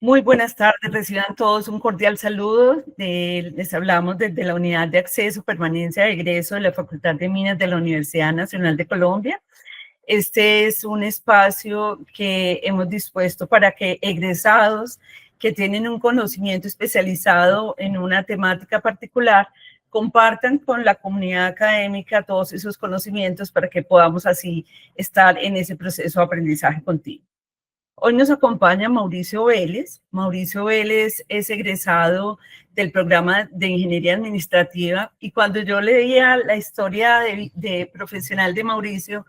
Muy buenas tardes, reciban todos un cordial saludo. Les hablamos desde la Unidad de Acceso, Permanencia y Egreso de la Facultad de Minas de la Universidad Nacional de Colombia. Este es un espacio que hemos dispuesto para que egresados que tienen un conocimiento especializado en una temática particular compartan con la comunidad académica todos esos conocimientos para que podamos así estar en ese proceso de aprendizaje continuo. Hoy nos acompaña Mauricio Vélez. Mauricio Vélez es egresado del programa de Ingeniería Administrativa y cuando yo leía la historia de profesional de Mauricio,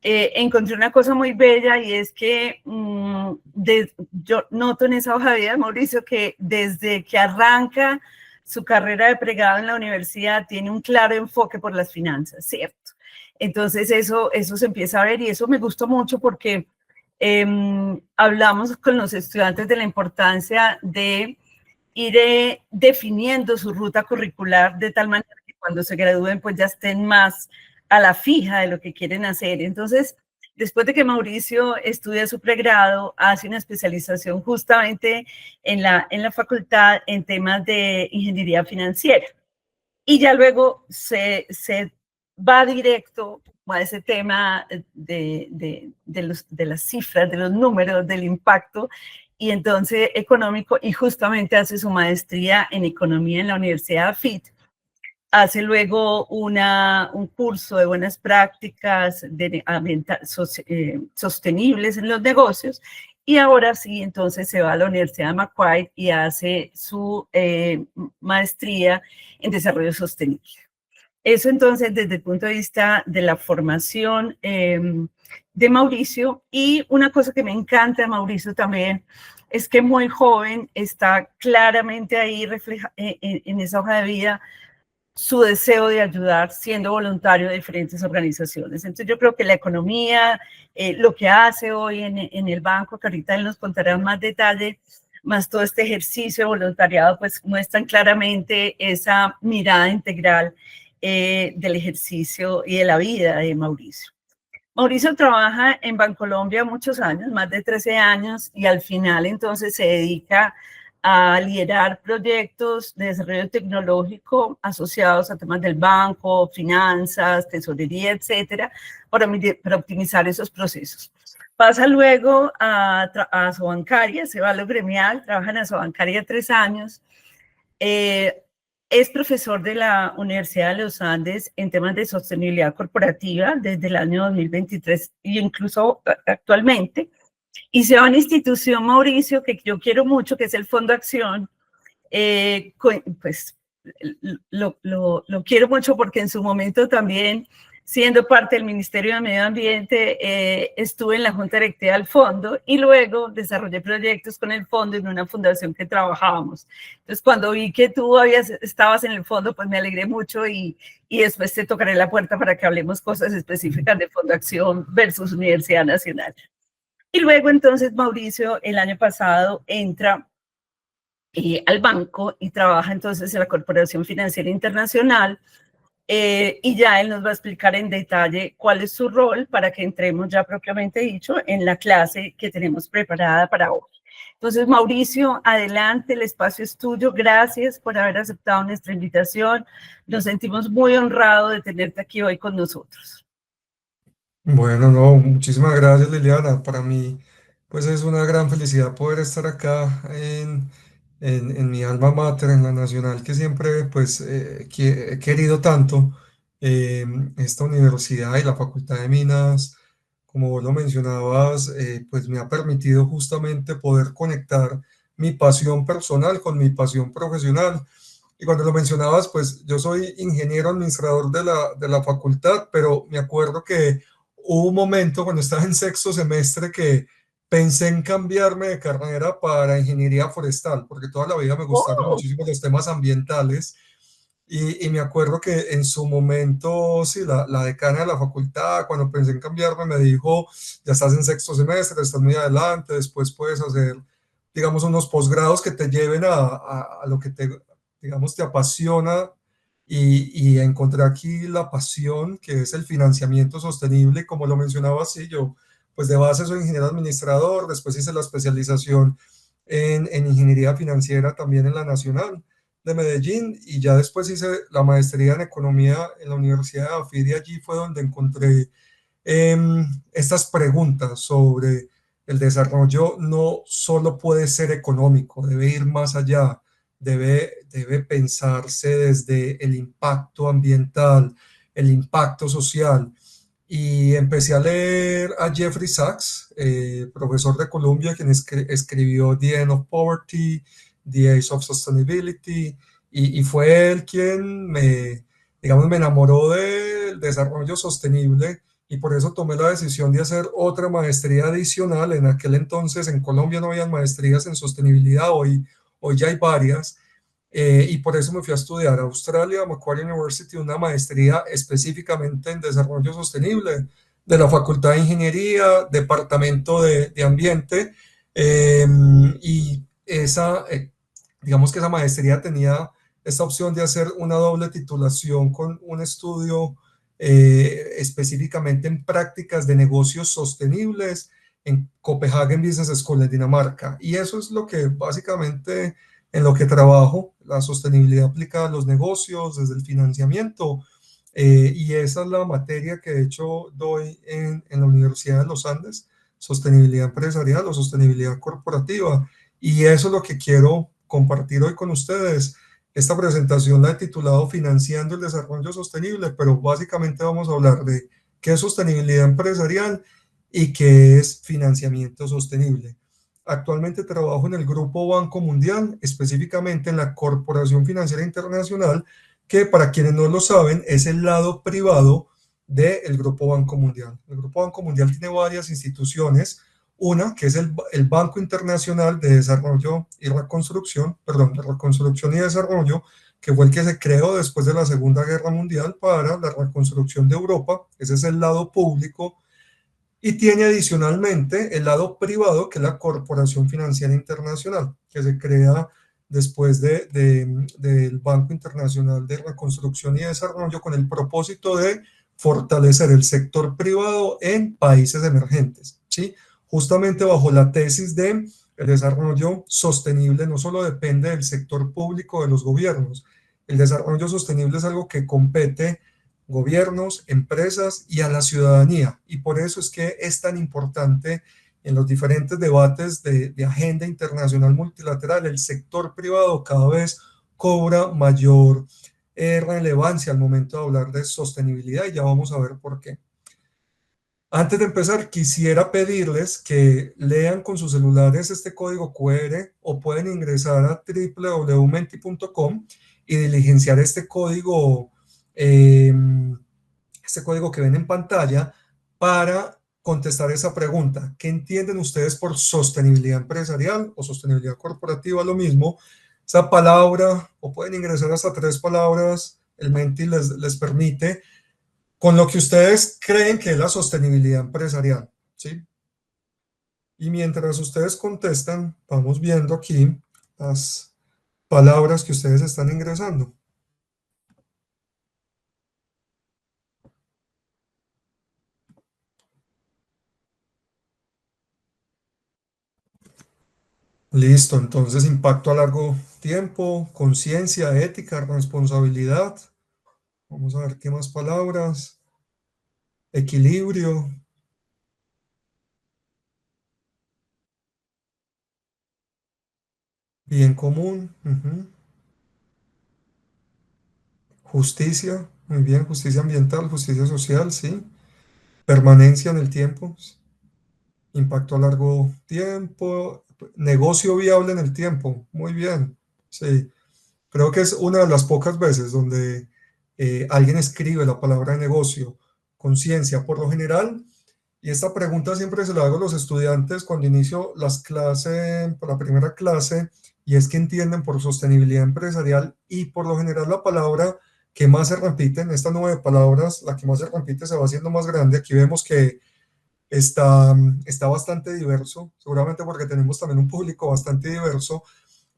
encontré una cosa muy bella y es que yo noto en esa hoja de vida de Mauricio que desde que arranca su carrera de pregrado en la universidad tiene un claro enfoque por las finanzas, ¿cierto? Entonces eso se empieza a ver y eso me gustó mucho porque hablamos con los estudiantes de la importancia de ir definiendo su ruta curricular de tal manera que cuando se gradúen pues ya estén más a la fija de lo que quieren hacer. Entonces, después de que Mauricio estudia su pregrado, hace una especialización justamente en la facultad en temas de ingeniería financiera. Y ya luego se va directo a ese tema de las cifras, de los números, del impacto, y entonces económico, y justamente hace su maestría en economía en la Universidad AFIT. Hace luego un curso de buenas prácticas sostenibles en los negocios, y ahora sí, entonces se va a la Universidad de Macquarie y hace su maestría en desarrollo sostenible. Eso entonces desde el punto de vista de la formación de Mauricio. Y una cosa que me encanta de Mauricio también es que muy joven está claramente ahí refleja en esa hoja de vida su deseo de ayudar siendo voluntario de diferentes organizaciones. Entonces yo creo que la economía, lo que hace hoy en el banco, que ahorita él nos contará más detalle, más todo este ejercicio de voluntariado, pues muestran claramente esa mirada integral del ejercicio y de la vida de Mauricio. Mauricio trabaja en Bancolombia muchos años, más de 13 años, y al final entonces se dedica a liderar proyectos de desarrollo tecnológico asociados a temas del banco, finanzas, tesorería, etcétera, para optimizar esos procesos. Pasa luego a Asobancaria, se va a lo gremial, trabaja en Asobancaria 3 años, es profesor de la Universidad de los Andes en temas de sostenibilidad corporativa desde el año 2023 e incluso actualmente. Y se va a una institución, Mauricio, que yo quiero mucho, que es el Fondo Acción. Pues lo quiero mucho porque en su momento también, siendo parte del Ministerio de Medio Ambiente, estuve en la Junta Directiva del Fondo y luego desarrollé proyectos con el Fondo en una fundación que trabajábamos. Entonces, cuando vi que tú estabas en el Fondo, pues me alegré mucho y después te tocaré la puerta para que hablemos cosas específicas de Fondo Acción versus Universidad Nacional. Y luego entonces Mauricio el año pasado entra al banco y trabaja entonces en la Corporación Financiera Internacional y ya él nos va a explicar en detalle cuál es su rol para que entremos ya propiamente dicho en la clase que tenemos preparada para hoy. Entonces, Mauricio, adelante, el espacio es tuyo. Gracias por haber aceptado nuestra invitación. Nos sentimos muy honrados de tenerte aquí hoy con nosotros. Bueno, no, muchísimas gracias, Liliana. Para mí, pues es una gran felicidad poder estar acá en mi alma mater, en la Nacional, que siempre pues he querido tanto. eh, Esta universidad y la Facultad de Minas, como vos lo mencionabas, pues me ha permitido justamente poder conectar mi pasión personal con mi pasión profesional. Y cuando lo mencionabas, pues yo soy ingeniero administrador de la facultad, pero me acuerdo que hubo un momento cuando estaba en sexto semestre que pensé en cambiarme de carrera para ingeniería forestal, porque toda la vida me gustaron Oh, muchísimo los temas ambientales. Y me acuerdo que en su momento, sí, la decana de la facultad, cuando pensé en cambiarme, me dijo, ya estás en sexto semestre, estás muy adelante, después puedes hacer, digamos, unos posgrados que te lleven a lo que te, digamos, te apasiona. Y encontré aquí la pasión, que es el financiamiento sostenible, como lo mencionaba así, yo pues de base soy ingeniero administrador, después hice la especialización en ingeniería financiera también en la Nacional de Medellín, y ya después hice la maestría en economía en la Universidad de AFID, y allí fue donde encontré estas preguntas sobre el desarrollo. No solo puede ser económico, debe ir más allá, debe pensarse desde el impacto ambiental, el impacto social. Y empecé a leer a Jeffrey Sachs, profesor de Columbia, quien escribió The End of Poverty, The Age of Sustainability, y fue él quien digamos, me enamoró del desarrollo sostenible, y por eso tomé la decisión de hacer otra maestría adicional. En aquel entonces en Colombia no había maestrías en sostenibilidad, hoy ya hay varias, y por eso me fui a estudiar a Australia, a Macquarie University, una maestría específicamente en desarrollo sostenible de la Facultad de Ingeniería, Departamento de Ambiente, eh, y digamos que esa maestría tenía esta opción de hacer una doble titulación con un estudio específicamente en prácticas de negocios sostenibles en Copenhagen Business School en Dinamarca. Y eso es lo que básicamente en lo que trabajo, la sostenibilidad aplicada a los negocios, desde el financiamiento, y esa es la materia que de hecho doy en la Universidad de los Andes, sostenibilidad empresarial o sostenibilidad corporativa, y eso es lo que quiero compartir hoy con ustedes. Esta presentación la he titulado Financiando el Desarrollo Sostenible, pero básicamente vamos a hablar de qué es sostenibilidad empresarial y qué es financiamiento sostenible. Actualmente trabajo en el Grupo Banco Mundial, específicamente en la Corporación Financiera Internacional, que para quienes no lo saben es el lado privado del Grupo Banco Mundial. El Grupo Banco Mundial tiene varias instituciones, una que es el Banco Internacional de Desarrollo y Reconstrucción, perdón, de Reconstrucción y Desarrollo, que fue el que se creó después de la Segunda Guerra Mundial para la reconstrucción de Europa. Ese es el lado público. Y tiene adicionalmente el lado privado, que es la Corporación Financiera Internacional, que se crea después del Banco Internacional de Reconstrucción y Desarrollo, con el propósito de fortalecer el sector privado en países emergentes, ¿sí? Justamente bajo la tesis de el desarrollo sostenible no solo depende del sector público de los gobiernos. El desarrollo sostenible es algo que compete gobiernos, empresas y a la ciudadanía. Y por eso es que es tan importante en los diferentes debates de agenda internacional multilateral. El sector privado cada vez cobra mayor relevancia al momento de hablar de sostenibilidad, y ya vamos a ver por qué. Antes de empezar, quisiera pedirles que lean con sus celulares este código QR, o pueden ingresar a www.menti.com y diligenciar eh, este código que ven en pantalla para contestar esa pregunta. ¿Qué entienden ustedes por sostenibilidad empresarial o sostenibilidad corporativa? Lo mismo, esa palabra, o pueden ingresar hasta 3 palabras, el Menti les permite, con lo que ustedes creen que es la sostenibilidad empresarial, ¿sí? Y mientras ustedes contestan, vamos viendo aquí las palabras que ustedes están ingresando. Listo, entonces impacto a largo tiempo, conciencia, ética, responsabilidad. Vamos a ver qué más palabras. Equilibrio, bien común, justicia, muy bien, justicia ambiental, justicia social, sí. Permanencia en el tiempo, impacto a largo tiempo, negocio viable en el tiempo, muy bien, sí. Creo que es una de las pocas veces donde alguien escribe la palabra negocio. Conciencia, por lo general, y esta pregunta siempre se la hago a los estudiantes cuando inicio las clases, por la primera clase, y es que entienden por sostenibilidad empresarial, y por lo general la palabra que más se repite en estas 9 palabras, la que más se repite se va haciendo más grande. Aquí vemos que está bastante diverso, seguramente porque tenemos también un público bastante diverso,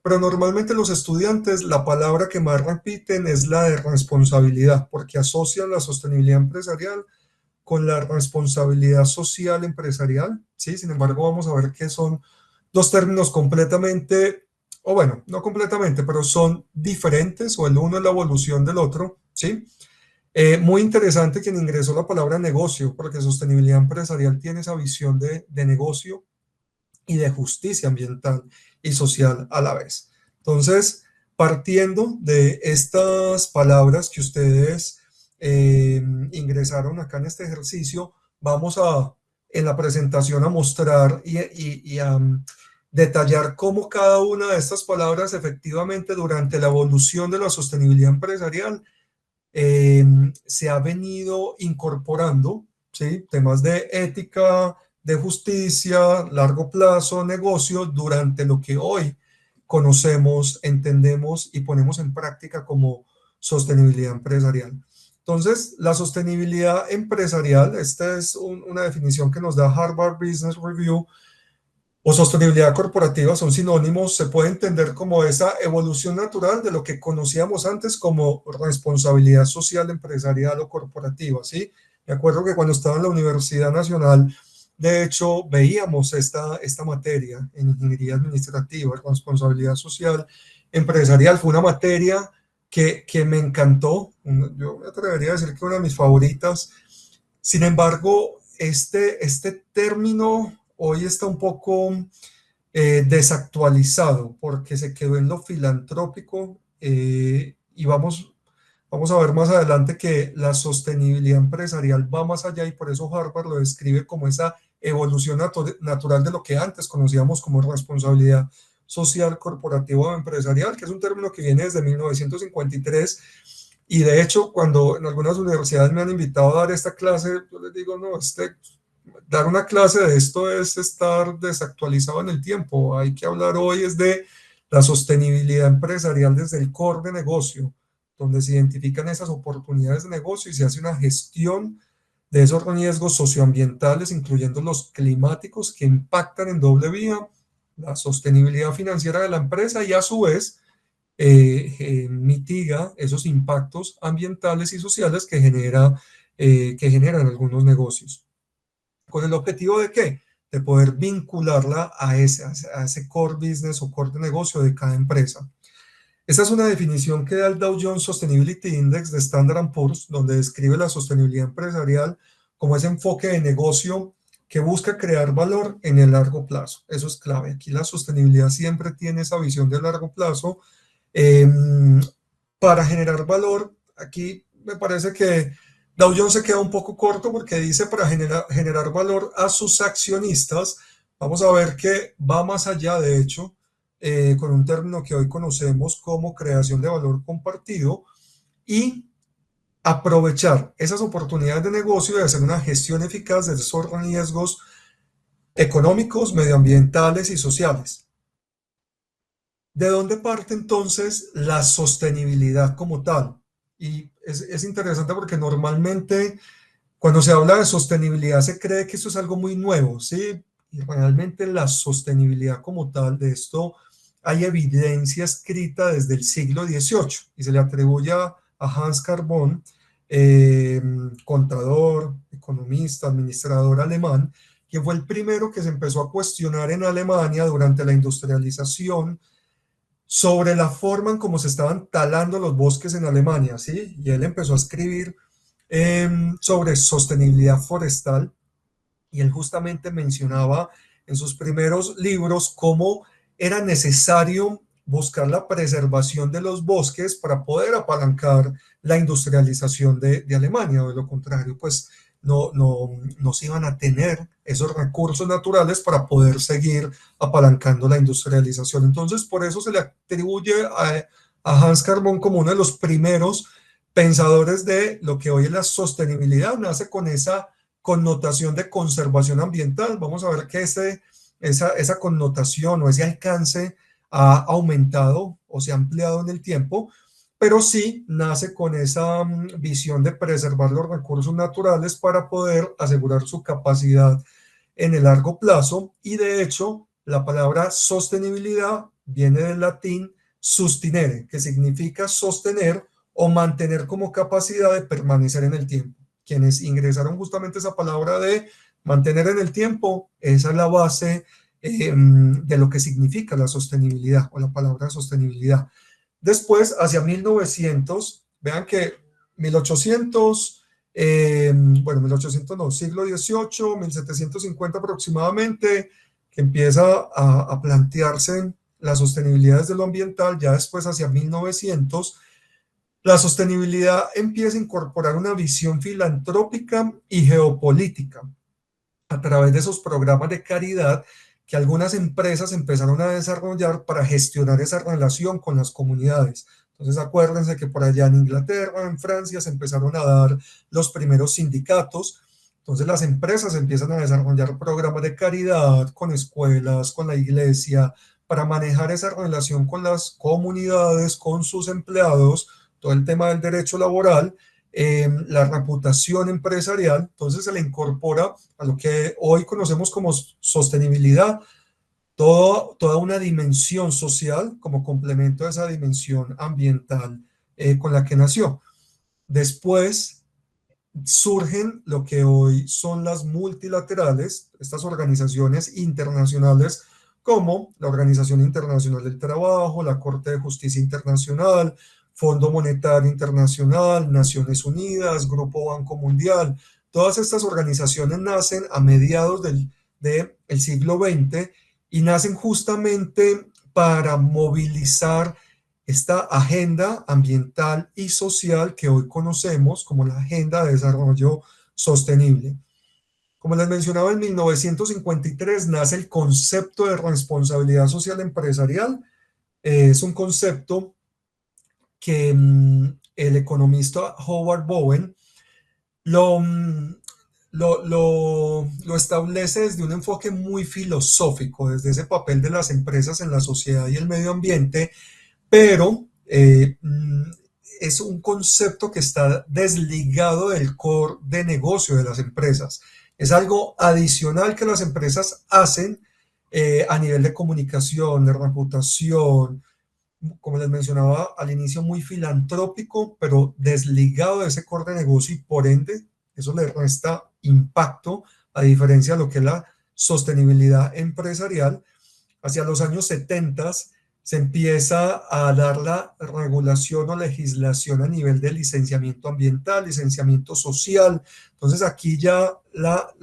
pero normalmente los estudiantes la palabra que más repiten es la de responsabilidad, porque asocian la sostenibilidad empresarial con la responsabilidad social empresarial, ¿sí? Sin embargo, vamos a ver qué son dos términos completamente, o bueno, no completamente, pero son diferentes, o el uno es la evolución del otro, ¿sí? Muy interesante quien ingresó la palabra negocio, porque sostenibilidad empresarial tiene esa visión de negocio y de justicia ambiental y social a la vez. Entonces, partiendo de estas palabras que ustedes ingresaron acá en este ejercicio, vamos a, en la presentación, a mostrar y a detallar cómo cada una de estas palabras efectivamente durante la evolución de la sostenibilidad empresarial se ha venido incorporando, ¿sí? Temas de ética, de justicia, largo plazo, negocio, durante lo que hoy conocemos, entendemos y ponemos en práctica como sostenibilidad empresarial. Entonces, la sostenibilidad empresarial, esta es una definición que nos da Harvard Business Review, o sostenibilidad corporativa, son sinónimos. Se puede entender como esa evolución natural de lo que conocíamos antes como responsabilidad social empresarial o corporativa, ¿sí? Me acuerdo que cuando estaba en la Universidad Nacional, de hecho, veíamos esta materia en ingeniería administrativa, responsabilidad social empresarial. Fue una materia que me encantó. Yo me atrevería a decir que una de mis favoritas. Sin embargo, este término hoy está un poco desactualizado porque se quedó en lo filantrópico y vamos a ver más adelante que la sostenibilidad empresarial va más allá y por eso Harvard lo describe como esa evolución natural de lo que antes conocíamos como responsabilidad social corporativa o empresarial, que es un término que viene desde 1953. Y de hecho, cuando en algunas universidades me han invitado a dar esta clase, yo les digo, no, dar una clase de esto es estar desactualizado en el tiempo. Hay que hablar hoy es de la sostenibilidad empresarial desde el core de negocio, donde se identifican esas oportunidades de negocio y se hace una gestión de esos riesgos socioambientales, incluyendo los climáticos que impactan en doble vía la sostenibilidad financiera de la empresa y a su vez mitiga esos impactos ambientales y sociales que generan algunos negocios. ¿Con el objetivo de qué? De poder vincularla a ese core business o core de negocio de cada empresa. Esta es una definición que da el Dow Jones Sustainability Index de Standard Poor's, donde describe la sostenibilidad empresarial como ese enfoque de negocio que busca crear valor en el largo plazo. Eso es clave. Aquí la sostenibilidad siempre tiene esa visión de largo plazo. Eh, para generar valor, aquí me parece que Dow Jones se queda un poco corto porque dice para generar valor a sus accionistas. Vamos a ver que va más allá, de hecho, con un término que hoy conocemos como creación de valor compartido y aprovechar esas oportunidades de negocio y hacer una gestión eficaz de esos riesgos económicos, medioambientales y sociales. ¿De dónde parte entonces la sostenibilidad como tal? Y es interesante porque normalmente cuando se habla de sostenibilidad se cree que esto es algo muy nuevo, ¿sí? Y realmente la sostenibilidad como tal de esto hay evidencia escrita desde el siglo XVIII y se le atribuye a Hans Carbon, contador, economista, administrador alemán, que fue el primero que se empezó a cuestionar en Alemania durante la industrialización sobre la forma en cómo se estaban talando los bosques en Alemania, ¿sí? Y él empezó a escribir sobre sostenibilidad forestal y él justamente mencionaba en sus primeros libros cómo era necesario buscar la preservación de los bosques para poder apalancar la industrialización de Alemania, o de lo contrario, pues no se iban a tener esos recursos naturales para poder seguir apalancando la industrialización. Entonces, por eso se le atribuye a Hans Carbon como uno de los primeros pensadores de lo que hoy es la sostenibilidad. Nace con esa connotación de conservación ambiental. Vamos a ver que esa connotación o ese alcance ha aumentado o se ha ampliado en el tiempo, pero sí nace con esa visión de preservar los recursos naturales para poder asegurar su capacidad en el largo plazo. Y de hecho, la palabra sostenibilidad viene del latín sustinere, que significa sostener o mantener como capacidad de permanecer en el tiempo. Quienes ingresaron justamente esa palabra de mantener en el tiempo, esa es la base de lo que significa la sostenibilidad o la palabra sostenibilidad. Después, hacia 1900, vean que 1800, bueno, 1800 no, siglo XVIII, 1750 aproximadamente, que empieza a plantearse la sostenibilidad desde lo ambiental. Ya después, hacia 1900, la sostenibilidad empieza a incorporar una visión filantrópica y geopolítica a través de esos programas de caridad que algunas empresas empezaron a desarrollar para gestionar esa relación con las comunidades. Entonces acuérdense que por allá en Inglaterra, en Francia, se empezaron a dar los primeros sindicatos. Entonces las empresas empiezan a desarrollar programas de caridad con escuelas, con la iglesia, para manejar esa relación con las comunidades, con sus empleados, todo el tema del derecho laboral, la reputación empresarial. Entonces se le incorpora a lo que hoy conocemos como sostenibilidad toda una dimensión social como complemento a esa dimensión ambiental con la que nació. Después surgen lo que hoy son las multilaterales, estas organizaciones internacionales como la Organización Internacional del Trabajo, la Corte de Justicia Internacional, Fondo Monetario Internacional, Naciones Unidas, Grupo Banco Mundial. Todas estas organizaciones nacen a mediados del siglo XX y nacen justamente para movilizar esta agenda ambiental y social que hoy conocemos como la Agenda de Desarrollo Sostenible. Como les mencionaba, en 1953 nace el concepto de responsabilidad social empresarial. Es un concepto que el economista Howard Bowen lo, lo establece desde un enfoque muy filosófico, desde ese papel de las empresas en la sociedad y el medio ambiente, pero es un concepto que está desligado del core de negocio de las empresas. Es algo adicional que las empresas hacen a nivel de comunicación, de reputación, como les mencionaba al inicio, muy filantrópico, pero desligado de ese core de negocio y por ende eso le resta impacto a diferencia de lo que es la sostenibilidad empresarial. Hacia los años 70 se empieza a dar la regulación o legislación a nivel de licenciamiento ambiental, licenciamiento social. Entonces aquí ya la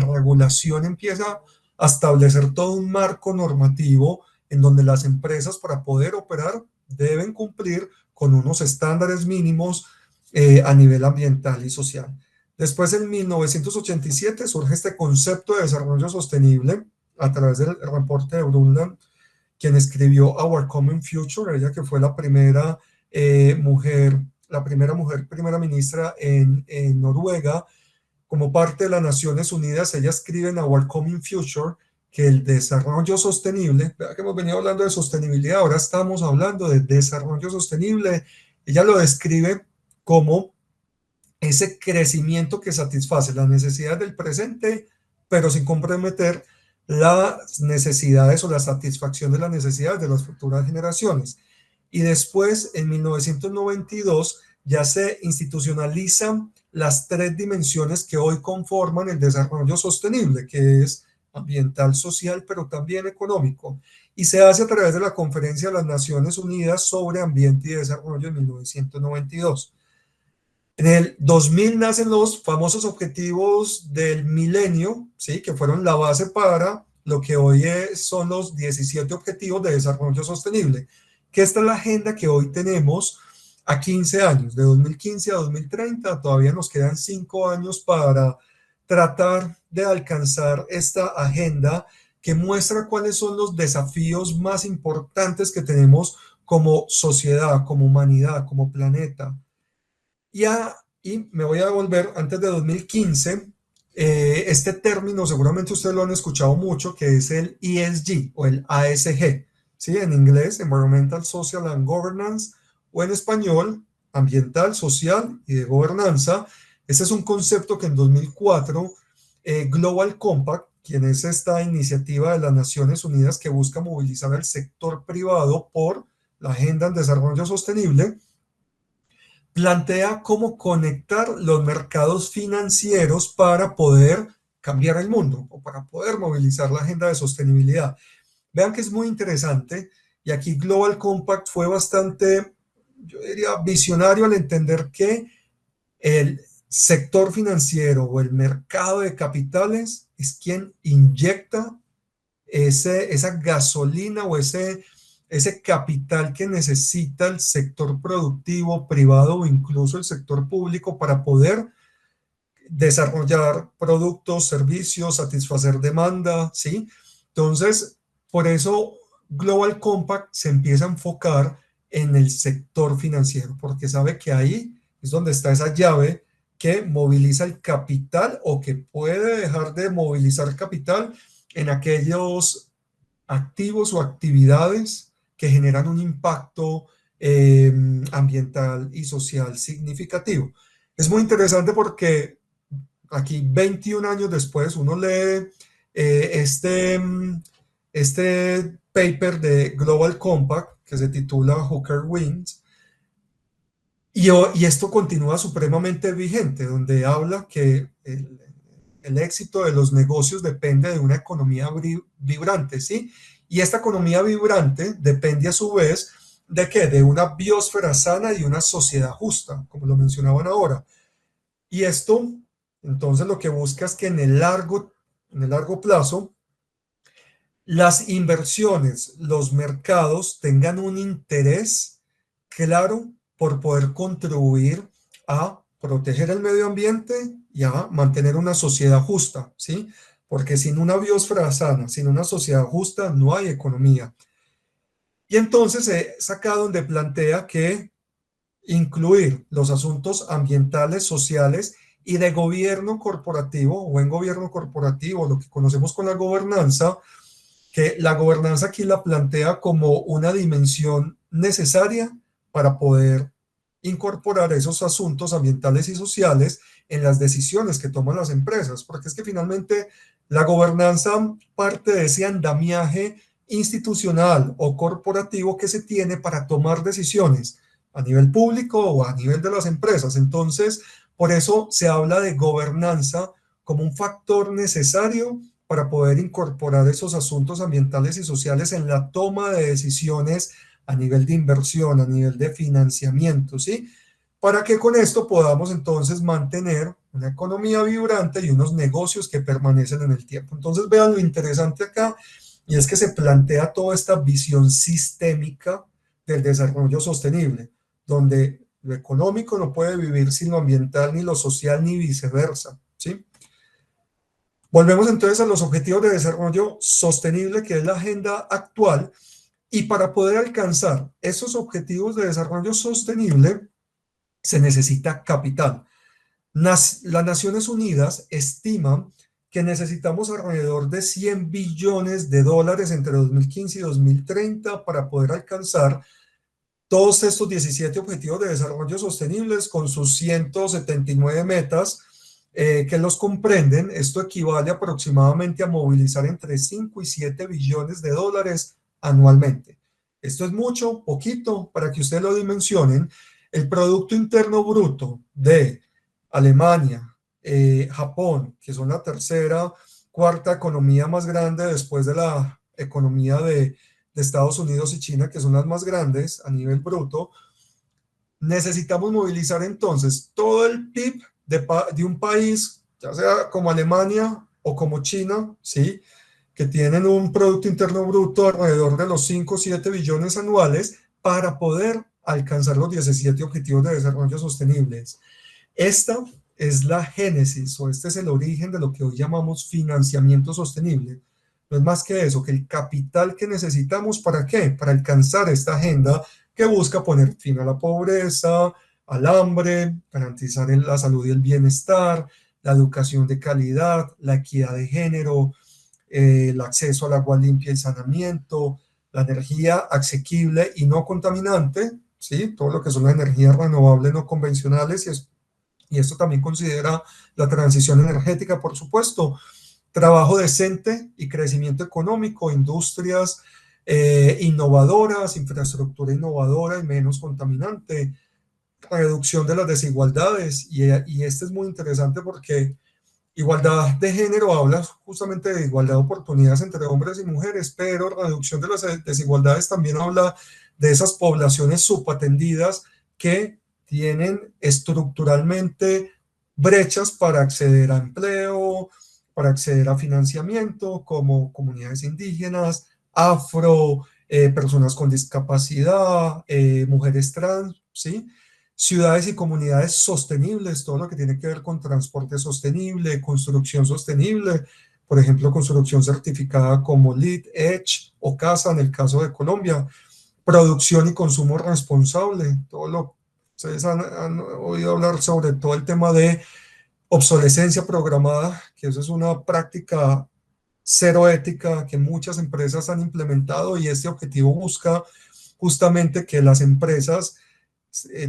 regulación empieza a establecer todo un marco normativo en donde las empresas para poder operar deben cumplir con unos estándares mínimos a nivel ambiental y social. Después, en 1987, surge este concepto de desarrollo sostenible a través del reporte de Brundtland, quien escribió Our Common Future, ella que fue la primera mujer, primera ministra en Noruega, como parte de las Naciones Unidas. Ella escribe en Our Common Future que el desarrollo sostenible, vea que hemos venido hablando de sostenibilidad, ahora estamos hablando de desarrollo sostenible. Ella lo describe como ese crecimiento que satisface las necesidades del presente, pero sin comprometer las necesidades o la satisfacción de las necesidades de las futuras generaciones. Y después, en 1992, ya se institucionalizan las tres dimensiones que hoy conforman el desarrollo sostenible, que es ambiental, social, pero también económico. Y se hace a través de la Conferencia de las Naciones Unidas sobre Ambiente y Desarrollo en 1992. En el 2000 nacen los famosos objetivos del milenio, ¿sí? Que fueron la base para lo que hoy son los 17 objetivos de desarrollo sostenible, que esta es la agenda que hoy tenemos a 15 años, de 2015 a 2030, todavía nos quedan 5 años para tratar de alcanzar esta agenda que muestra cuáles son los desafíos más importantes que tenemos como sociedad, como humanidad, como planeta. Y me voy a devolver antes de 2015, este término seguramente ustedes lo han escuchado mucho, que es el ESG o el ASG, ¿sí? En inglés, Environmental, Social and Governance, o en español, Ambiental, Social y de Gobernanza. Este es un concepto que en 2004 Global Compact, quien es esta iniciativa de las Naciones Unidas que busca movilizar al sector privado por la Agenda en Desarrollo Sostenible, plantea cómo conectar los mercados financieros para poder cambiar el mundo o para poder movilizar la agenda de sostenibilidad. Vean que es muy interesante y aquí Global Compact fue bastante, yo diría, visionario al entender que el sector financiero o el mercado de capitales es quien inyecta esa gasolina o ese capital que necesita el sector productivo privado o incluso el sector público para poder desarrollar productos, servicios, satisfacer demanda, ¿sí? Entonces, por eso Global Compact se empieza a enfocar en el sector financiero, porque sabe que ahí es donde está esa llave que moviliza el capital o que puede dejar de movilizar capital en aquellos activos o actividades que generan un impacto ambiental y social significativo. Es muy interesante porque aquí 21 años después uno lee este paper de Global Compact que se titula Hooker Wins y esto continúa supremamente vigente, donde habla que el éxito de los negocios depende de una economía vibrante, ¿sí? Y esta economía vibrante depende a su vez de qué? De una biosfera sana y una sociedad justa, como lo mencionaban ahora. Y esto, entonces, lo que busca es que en el largo plazo, las inversiones, los mercados tengan un interés claro por poder contribuir a proteger el medio ambiente y a mantener una sociedad justa, ¿sí? Porque sin una biosfera sana, sin una sociedad justa, no hay economía. Y entonces es acá donde plantea que incluir los asuntos ambientales, sociales y de gobierno corporativo o en gobierno corporativo, lo que conocemos con la gobernanza, que la gobernanza aquí la plantea como una dimensión necesaria para poder incorporar esos asuntos ambientales y sociales en las decisiones que toman las empresas, porque es que finalmente la gobernanza parte de ese andamiaje institucional o corporativo que se tiene para tomar decisiones a nivel público o a nivel de las empresas. Entonces, por eso se habla de gobernanza como un factor necesario para poder incorporar esos asuntos ambientales y sociales en la toma de decisiones a nivel de inversión, a nivel de financiamiento, ¿sí? Para que con esto podamos entonces mantener una economía vibrante y unos negocios que permanecen en el tiempo. Entonces vean lo interesante acá y es que se plantea toda esta visión sistémica del desarrollo sostenible, donde lo económico no puede vivir sin lo ambiental, ni lo social, ni viceversa, ¿sí? Volvemos entonces a los objetivos de desarrollo sostenible, que es la agenda actual, y para poder alcanzar esos objetivos de desarrollo sostenible se necesita capital. Las Naciones Unidas estiman que necesitamos alrededor de 100 billones de dólares entre 2015 y 2030 para poder alcanzar todos estos 17 objetivos de desarrollo sostenibles con sus 179 metas que los comprenden. Esto equivale aproximadamente a movilizar entre 5 y 7 billones de dólares anualmente. Esto es mucho, poquito, para que ustedes lo dimensionen. El Producto Interno Bruto de Alemania, Japón, que son la tercera, cuarta economía más grande después de la economía de Estados Unidos y China, que son las más grandes a nivel bruto, necesitamos movilizar entonces todo el PIB de un país, ya sea como Alemania o como China, ¿sí? Que tienen un Producto Interno Bruto alrededor de los 5 o 7 billones anuales para poder alcanzar los 17 Objetivos de Desarrollo Sostenibles. Esta es la génesis o este es el origen de lo que hoy llamamos financiamiento sostenible. No es más que eso, que el capital que necesitamos, ¿para qué? Para alcanzar esta agenda que busca poner fin a la pobreza, al hambre, garantizar la salud y el bienestar, la educación de calidad, la equidad de género, el acceso al agua limpia y saneamiento, la energía asequible y no contaminante, ¿sí? Todo lo que son las energías renovables no convencionales y esto también considera la transición energética, por supuesto, trabajo decente y crecimiento económico, industrias innovadoras, infraestructura innovadora y menos contaminante, reducción de las desigualdades. Y este es muy interesante porque Igualdad de género habla justamente de igualdad de oportunidades entre hombres y mujeres, pero reducción de las desigualdades también habla de esas poblaciones subatendidas que tienen estructuralmente brechas para acceder a empleo, para acceder a financiamiento, como comunidades indígenas, afro, personas con discapacidad, mujeres trans, ¿sí? Ciudades y comunidades sostenibles, todo lo que tiene que ver con transporte sostenible, construcción sostenible, por ejemplo, construcción certificada como LEED, Edge o CASA en el caso de Colombia, producción y consumo responsable, todo lo, ustedes han oído hablar sobre todo el tema de obsolescencia programada, que eso es una práctica cero ética que muchas empresas han implementado y este objetivo busca justamente que las empresas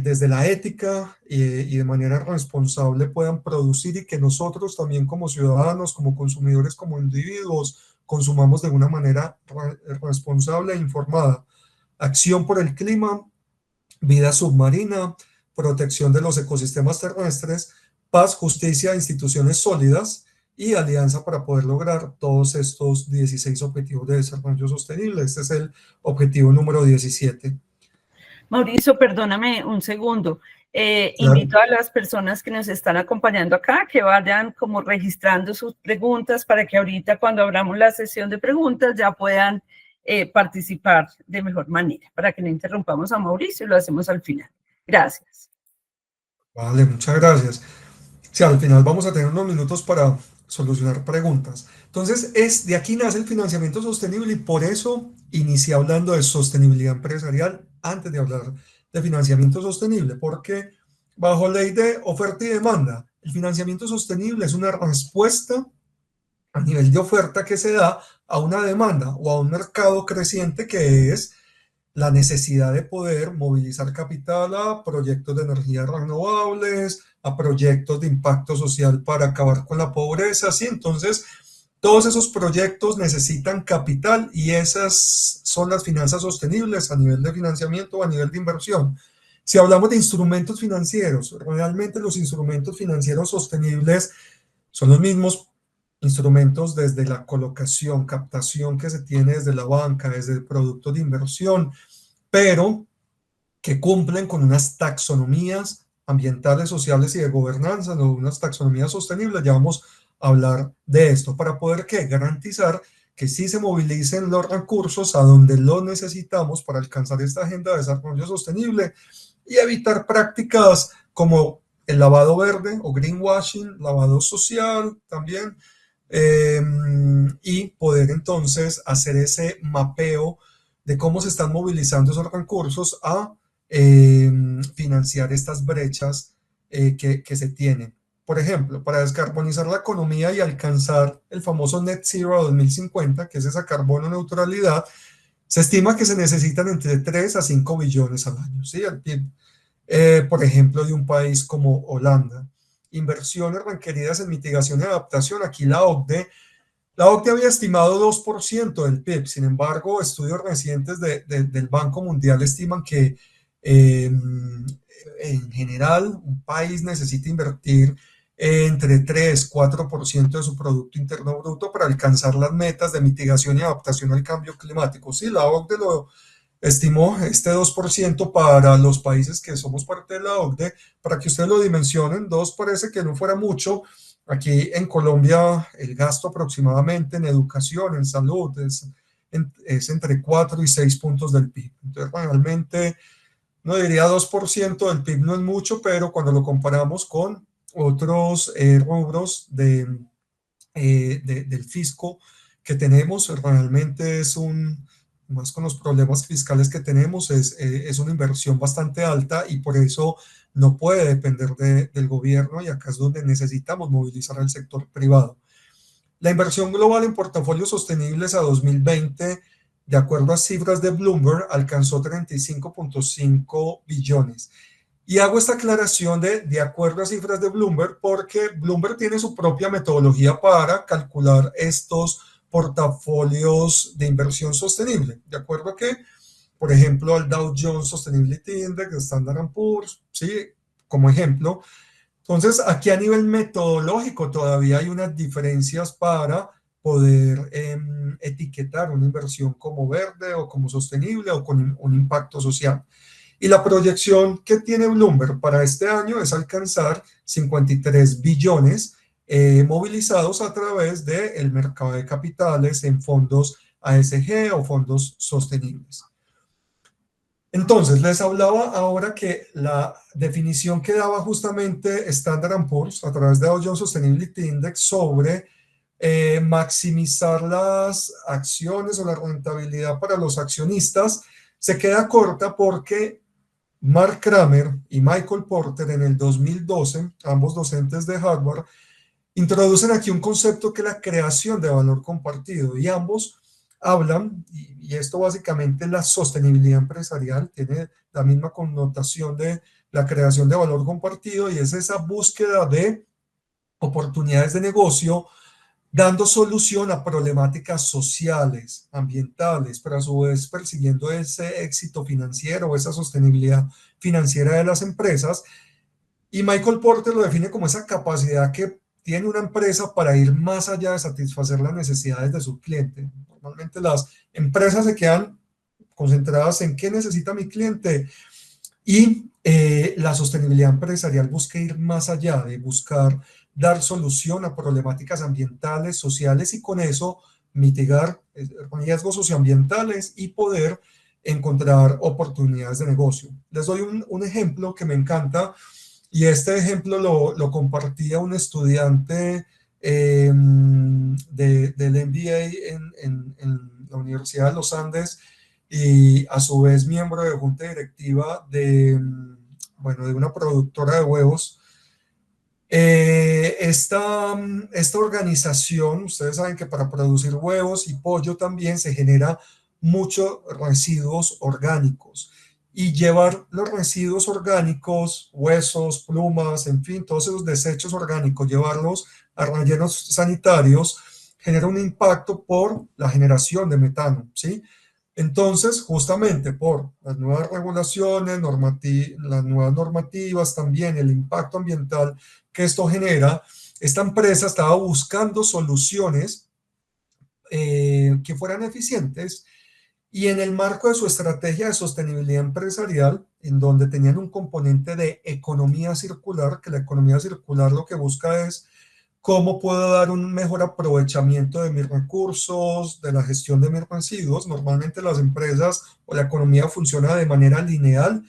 desde la ética y de manera responsable puedan producir y que nosotros también como ciudadanos, como consumidores, como individuos, consumamos de una manera responsable e informada. Acción por el clima, vida submarina, protección de los ecosistemas terrestres, paz, justicia, instituciones sólidas y alianza para poder lograr todos estos 16 objetivos de desarrollo sostenible. Este es el objetivo número 17. Mauricio, perdóname un segundo. Claro. Invito a las personas que nos están acompañando acá que vayan como registrando sus preguntas para que ahorita cuando abramos la sesión de preguntas ya puedan participar de mejor manera, para que no interrumpamos a Mauricio, lo hacemos al final. Gracias. Vale, muchas gracias. Sí, al final vamos a tener unos minutos para solucionar preguntas. Entonces, de aquí nace el financiamiento sostenible y por eso inicié hablando de sostenibilidad empresarial antes de hablar de financiamiento sostenible, porque bajo ley de oferta y demanda, el financiamiento sostenible es una respuesta a nivel de oferta que se da a una demanda o a un mercado creciente que es la necesidad de poder movilizar capital a proyectos de energías renovables, a proyectos de impacto social para acabar con la pobreza, ¿sí? Entonces, todos esos proyectos necesitan capital y esas son las finanzas sostenibles a nivel de financiamiento o a nivel de inversión. Si hablamos de instrumentos financieros, realmente los instrumentos financieros sostenibles son los mismos instrumentos desde la colocación, captación que se tiene desde la banca, desde el producto de inversión, pero que cumplen con unas taxonomías ambientales, sociales y de gobernanza, ¿no? Unas taxonomías sostenibles. Ya vamos a hablar de esto para poder ¿qué? Garantizar que sí se movilicen los recursos a donde los necesitamos para alcanzar esta agenda de desarrollo sostenible y evitar prácticas como el lavado verde o greenwashing, lavado social también, eh, y poder entonces hacer ese mapeo de cómo se están movilizando esos recursos a financiar estas brechas que se tienen. Por ejemplo, para descarbonizar la economía y alcanzar el famoso Net Zero 2050, que es esa carbono neutralidad, se estima que se necesitan entre 3 a 5 billones al año, ¿sí? El PIB, por ejemplo, de un país como Holanda. Inversiones requeridas en mitigación y adaptación. Aquí la OCDE había estimado 2% del PIB, sin embargo, estudios recientes del Banco Mundial estiman que en general un país necesita invertir entre 3 4% de su Producto Interno Bruto para alcanzar las metas de mitigación y adaptación al cambio climático. Sí, la OCDE lo estimó este 2% para los países que somos parte de la OCDE, para que ustedes lo dimensionen, 2 parece que no fuera mucho. Aquí en Colombia el gasto aproximadamente en educación, en salud, es entre 4 y 6 puntos del PIB. Entonces, realmente, no diría 2% del PIB no es mucho, pero cuando lo comparamos con otros rubros del fisco que tenemos, realmente más con los problemas fiscales que tenemos, es una inversión bastante alta y por eso no puede depender del gobierno y acá es donde necesitamos movilizar al sector privado. La inversión global en portafolios sostenibles a 2020, de acuerdo a cifras de Bloomberg, alcanzó 35.5 billones. Y hago esta aclaración de acuerdo a cifras de Bloomberg, porque Bloomberg tiene su propia metodología para calcular estos portafolios de inversión sostenible. De acuerdo a que, por ejemplo, al Dow Jones Sustainability Index, Standard Poor's, ¿sí? Como ejemplo, Entonces, aquí a nivel metodológico todavía hay unas diferencias para poder etiquetar una inversión como verde o como sostenible o con un impacto social. Y la proyección que tiene Bloomberg para este año es alcanzar 53 billones movilizados a través del mercado de capitales en fondos ASG o fondos sostenibles. Entonces, les hablaba ahora que la definición que daba justamente Standard Poor's a través de Dow Jones Sustainability Index sobre maximizar las acciones o la rentabilidad para los accionistas se queda corta porque Mark Kramer y Michael Porter en el 2012, ambos docentes de Harvard, introducen aquí un concepto que es la creación de valor compartido y ambos hablan, y esto básicamente es la sostenibilidad empresarial, tiene la misma connotación de la creación de valor compartido y es esa búsqueda de oportunidades de negocio dando solución a problemáticas sociales, ambientales, pero a su vez persiguiendo ese éxito financiero o esa sostenibilidad financiera de las empresas. Y Michael Porter lo define como esa capacidad que tiene una empresa para ir más allá de satisfacer las necesidades de su cliente. Normalmente las empresas se quedan concentradas en qué necesita mi cliente y la sostenibilidad empresarial busca ir más allá de buscar dar solución a problemáticas ambientales, sociales y con eso mitigar riesgos socioambientales y poder encontrar oportunidades de negocio. Les doy un ejemplo que me encanta y este ejemplo lo compartía un estudiante del MBA en la Universidad de los Andes y a su vez miembro de junta directiva bueno, de una productora de huevos. Esta organización, ustedes saben que para producir huevos y pollo también se genera muchos residuos orgánicos y llevar los residuos orgánicos, huesos, plumas, en fin, todos esos desechos orgánicos, llevarlos a rellenos sanitarios genera un impacto por la generación de metano, ¿sí? Entonces, justamente por las nuevas regulaciones, las nuevas normativas, también el impacto ambiental que esto genera, esta empresa estaba buscando soluciones que fueran eficientes y en el marco de su estrategia de sostenibilidad empresarial, en donde tenían un componente de economía circular, que la economía circular lo que busca es cómo puedo dar un mejor aprovechamiento de mis recursos, de la gestión de mis residuos. Normalmente las empresas o la economía funciona de manera lineal.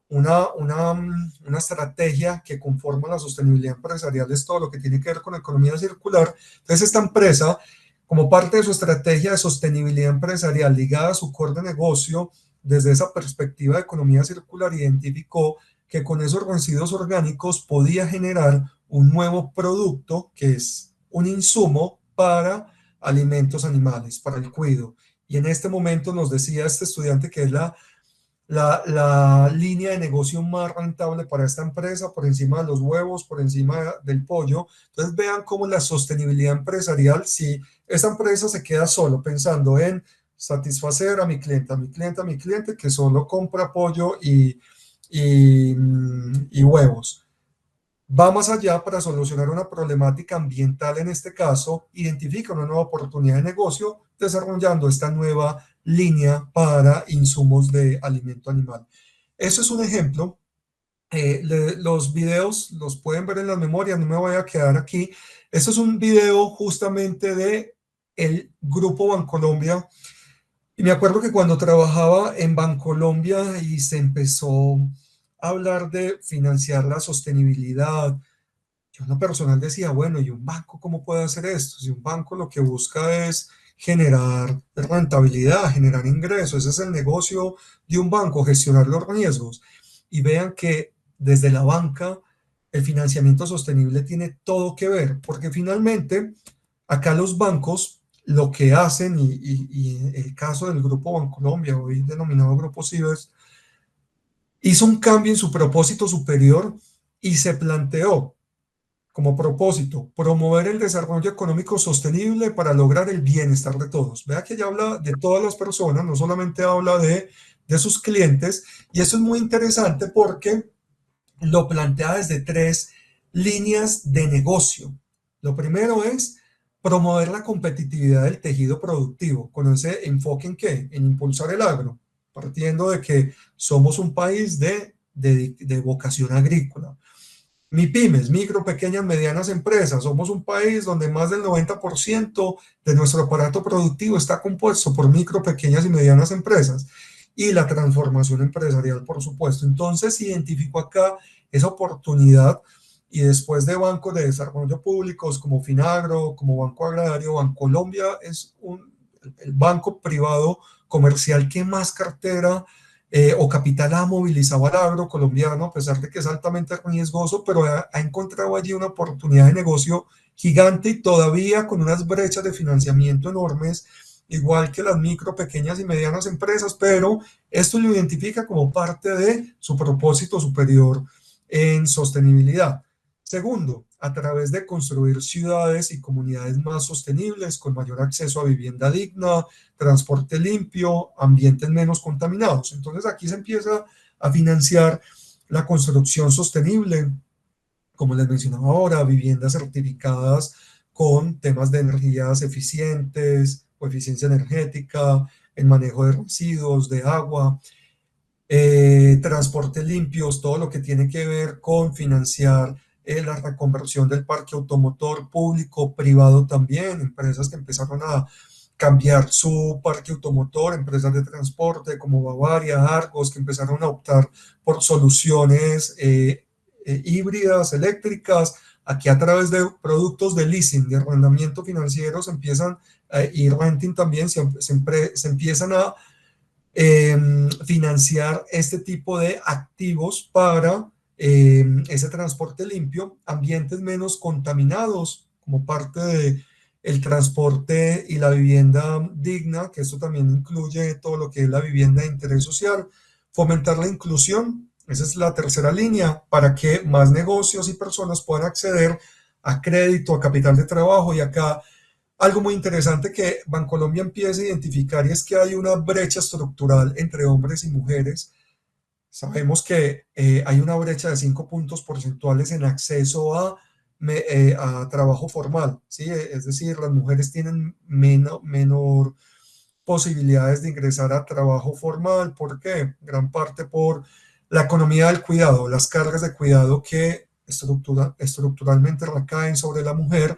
Una estrategia que conforma la sostenibilidad empresarial es todo lo que tiene que ver con economía circular. Entonces esta empresa, como parte de su estrategia de sostenibilidad empresarial ligada a su core de negocio, desde esa perspectiva de economía circular, identificó que con esos residuos orgánicos podía generar un nuevo producto que es un insumo para alimentos animales, para el cuido. Y en este momento nos decía este estudiante que es la línea de negocio más rentable para esta empresa, por encima de los huevos, por encima del pollo. Entonces vean cómo la sostenibilidad empresarial, si esta empresa se queda solo pensando en satisfacer a mi cliente, a mi cliente, a mi cliente que solo compra pollo y huevos. Va más allá para solucionar una problemática ambiental en este caso, identifica una nueva oportunidad de negocio desarrollando esta nueva línea para insumos de alimento animal. Eso es un ejemplo. Los videos los pueden ver en las memorias, no me voy a quedar aquí. Este es un video justamente de el Grupo Bancolombia. Y me acuerdo que cuando trabajaba en Bancolombia y se empezó a hablar de financiar la sostenibilidad, yo en lo personal decía, bueno, ¿y un banco cómo puede hacer esto? Si un banco lo que busca es generar rentabilidad, generar ingresos, ese es el negocio de un banco, gestionar los riesgos. Y vean que desde la banca el financiamiento sostenible tiene todo que ver, porque finalmente acá los bancos lo que hacen, y el caso del Grupo Bancolombia, hoy denominado Grupo Cibes, hizo un cambio en su propósito superior y se planteó como propósito promover el desarrollo económico sostenible para lograr el bienestar de todos. Vea que ella habla de todas las personas, no solamente habla de sus clientes, y eso es muy interesante porque lo plantea desde tres líneas de negocio. Lo primero es promover la competitividad del tejido productivo, con ese enfoque en qué, en impulsar el agro, partiendo de que somos un país de vocación agrícola. MIPYMES, micro, pequeñas, medianas empresas. Somos un país donde más del 90% de nuestro aparato productivo está compuesto por micro, pequeñas y medianas empresas. Y la transformación empresarial, por supuesto. Entonces, identifico acá esa oportunidad y después de bancos de desarrollo públicos como Finagro, como Banco Agrario, Bancolombia es el banco privado comercial que más cartera o capital ha movilizado al agro colombiano, a pesar de que es altamente riesgoso, pero ha encontrado allí una oportunidad de negocio gigante y todavía con unas brechas de financiamiento enormes, igual que las micro, pequeñas y medianas empresas, pero esto lo identifica como parte de su propósito superior en sostenibilidad. Segundo, a través de construir ciudades y comunidades más sostenibles, con mayor acceso a vivienda digna, transporte limpio, ambientes menos contaminados. Entonces aquí se empieza a financiar la construcción sostenible, como les mencionaba ahora, viviendas certificadas con temas de energías eficientes o eficiencia energética, el manejo de residuos, de agua, transporte limpios, todo lo que tiene que ver con financiar la reconversión del parque automotor público, privado también, empresas que empezaron a cambiar su parque automotor, empresas de transporte como Bavaria, Argos, que empezaron a optar por soluciones híbridas, eléctricas. Aquí a través de productos de leasing, de arrendamiento financiero, se empiezan, y renting también, se empiezan a financiar este tipo de activos para ese transporte limpio, ambientes menos contaminados como parte de el transporte y la vivienda digna, que esto también incluye todo lo que es la vivienda de interés social, fomentar la inclusión, esa es la tercera línea, para que más negocios y personas puedan acceder a crédito, a capital de trabajo. Y acá algo muy interesante que Bancolombia empieza a identificar y es que hay una brecha estructural entre hombres y mujeres. Sabemos que hay una brecha de 5 puntos porcentuales en acceso a trabajo formal, ¿sí? Es decir, las mujeres tienen menor posibilidades de ingresar a trabajo formal. ¿Por qué? Gran parte por la economía del cuidado, las cargas de cuidado que estructuralmente recaen sobre la mujer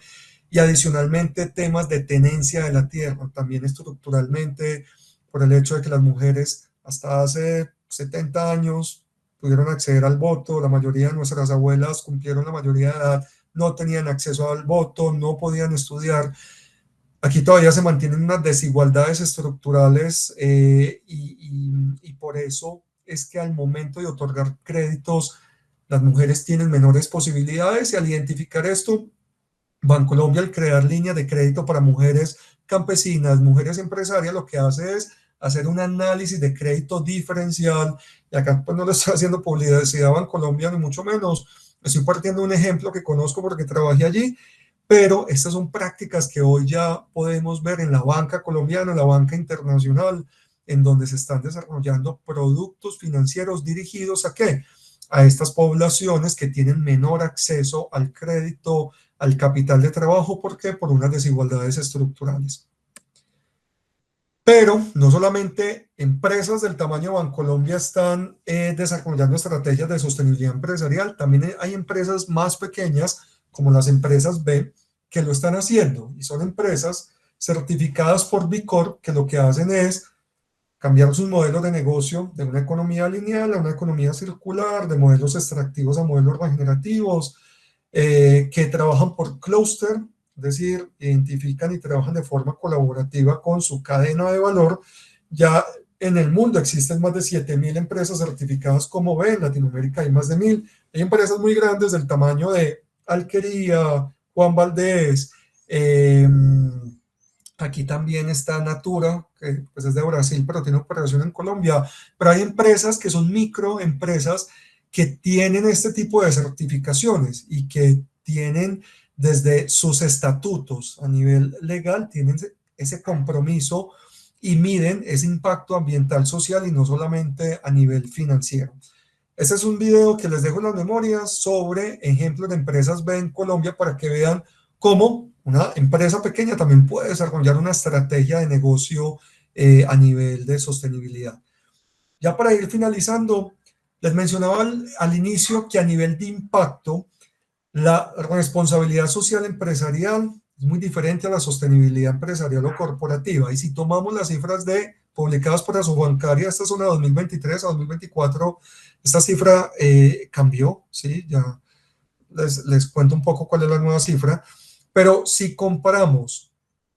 y adicionalmente temas de tenencia de la tierra, también estructuralmente por el hecho de que las mujeres hasta hace 70 años pudieron acceder al voto, la mayoría de nuestras abuelas cumplieron la mayoría de edad, no tenían acceso al voto, no podían estudiar. Aquí todavía se mantienen unas desigualdades estructurales y por eso es que al momento de otorgar créditos, las mujeres tienen menores posibilidades y al identificar esto, Bancolombia, al crear líneas de crédito para mujeres campesinas, mujeres empresarias, lo que hace es hacer un análisis de crédito diferencial. Y acá pues no le estoy haciendo publicidad a Bancolombia, ni mucho menos. Estoy partiendo de un ejemplo que conozco porque trabajé allí, pero estas son prácticas que hoy ya podemos ver en la banca colombiana, en la banca internacional, en donde se están desarrollando productos financieros dirigidos a qué? A estas poblaciones que tienen menor acceso al crédito, al capital de trabajo. ¿Por qué? Por unas desigualdades estructurales. Pero no solamente empresas del tamaño de Bancolombia están desarrollando estrategias de sostenibilidad empresarial, también hay empresas más pequeñas, como las empresas B, que lo están haciendo, y son empresas certificadas por B Corp, que lo que hacen es cambiar sus modelos de negocio de una economía lineal a una economía circular, de modelos extractivos a modelos regenerativos, que trabajan por clúster, es decir, identifican y trabajan de forma colaborativa con su cadena de valor. Ya en el mundo existen más de 7.000 empresas certificadas como B, en Latinoamérica hay más de 1.000. Hay empresas muy grandes del tamaño de Alquería, Juan Valdés, aquí también está Natura, que pues es de Brasil, pero tiene operación en Colombia. Pero hay empresas que son microempresas que tienen este tipo de certificaciones y que tienen desde sus estatutos a nivel legal, tienen ese compromiso y miden ese impacto ambiental, social y no solamente a nivel financiero. Este es un video que les dejo en las memorias sobre ejemplos de empresas B en Colombia para que vean cómo una empresa pequeña también puede desarrollar una estrategia de negocio a nivel de sostenibilidad. Ya para ir finalizando, les mencionaba al inicio que a nivel de impacto, la responsabilidad social empresarial es muy diferente a la sostenibilidad empresarial o corporativa. Y si tomamos las cifras publicadas por Asobancaria, esta es una de 2023 a 2024, esta cifra cambió, ¿sí? Ya les cuento un poco cuál es la nueva cifra. Pero si comparamos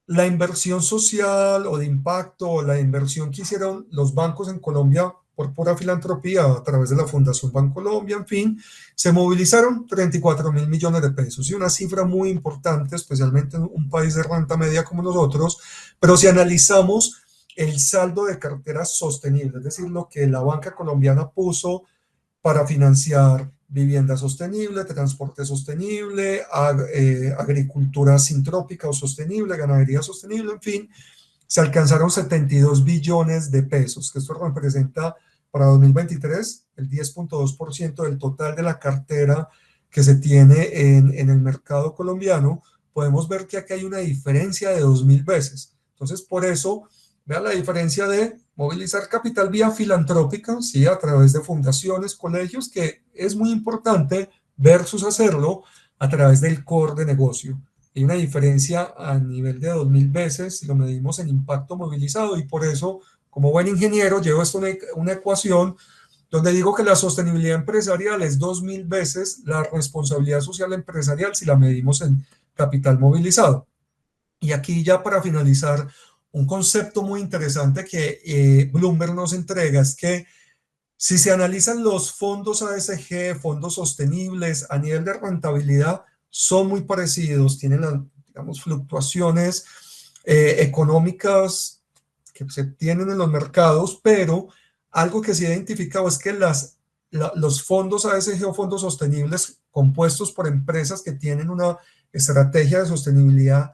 la inversión social o de impacto, o la inversión que hicieron los bancos en Colombia por pura filantropía a través de la Fundación Bancolombia, en fin, se movilizaron 34.000 millones de pesos, y una cifra muy importante, especialmente en un país de renta media como nosotros. Pero si analizamos el saldo de cartera sostenible, es decir, lo que la banca colombiana puso para financiar vivienda sostenible, transporte sostenible, agricultura sintrópica o sostenible, ganadería sostenible, en fin, se alcanzaron 72 billones de pesos, que esto representa para 2023 el 10.2% del total de la cartera que se tiene en el mercado colombiano. Podemos ver que aquí hay una diferencia de 2.000 veces. Entonces, por eso, vean la diferencia de movilizar capital vía filantrópica, ¿sí? A través de fundaciones, colegios, que es muy importante, versus hacerlo a través del core de negocio. Hay una diferencia a nivel de 2.000 veces si lo medimos en impacto movilizado, y por eso, como buen ingeniero, llevo esto una ecuación donde digo que la sostenibilidad empresarial es 2.000 veces la responsabilidad social empresarial si la medimos en capital movilizado. Y aquí ya para finalizar, un concepto muy interesante que Bloomberg nos entrega es que si se analizan los fondos ASG, fondos sostenibles a nivel de rentabilidad, son muy parecidos, tienen las, digamos, fluctuaciones económicas que se tienen en los mercados, pero algo que se ha identificado es que los fondos ASG o fondos sostenibles compuestos por empresas que tienen una estrategia de sostenibilidad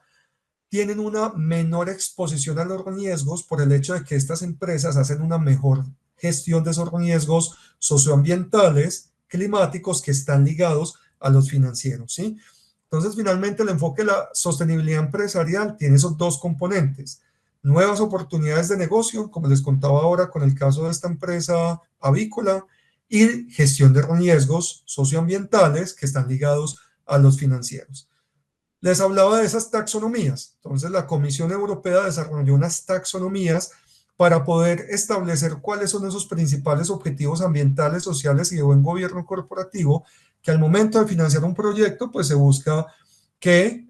tienen una menor exposición a los riesgos por el hecho de que estas empresas hacen una mejor gestión de esos riesgos socioambientales, climáticos, que están ligados a los financieros, ¿sí? Entonces, finalmente, el enfoque de la sostenibilidad empresarial tiene esos dos componentes: nuevas oportunidades de negocio, como les contaba ahora con el caso de esta empresa avícola, y gestión de riesgos socioambientales que están ligados a los financieros. Les hablaba de esas taxonomías. Entonces, la Comisión Europea desarrolló unas taxonomías para poder establecer cuáles son esos principales objetivos ambientales, sociales y de buen gobierno corporativo, que al momento de financiar un proyecto, pues se busca que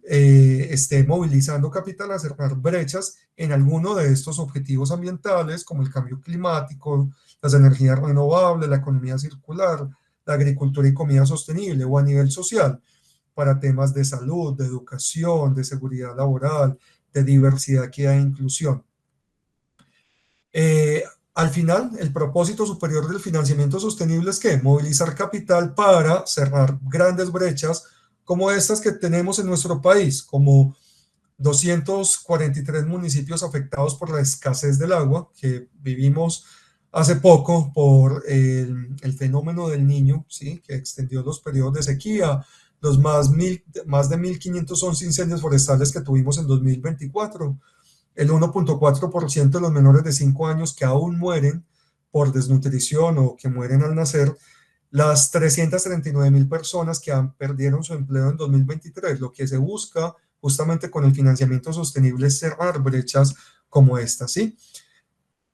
esté movilizando capital a cerrar brechas en alguno de estos objetivos ambientales, como el cambio climático, las energías renovables, la economía circular, la agricultura y comida sostenible, o a nivel social, para temas de salud, de educación, de seguridad laboral, de diversidad, equidad e inclusión. Al final, el propósito superior del financiamiento sostenible es que movilizar capital para cerrar grandes brechas como estas que tenemos en nuestro país, como 243 municipios afectados por la escasez del agua, que vivimos hace poco por el fenómeno del Niño, ¿sí? Que extendió los periodos de sequía, los más de 1.511 incendios forestales que tuvimos en 2024, el 1.4% de los menores de 5 años que aún mueren por desnutrición o que mueren al nacer, las 339.000 personas que perdieron su empleo en 2023. Lo que se busca justamente con el financiamiento sostenible es cerrar brechas como esta, ¿sí?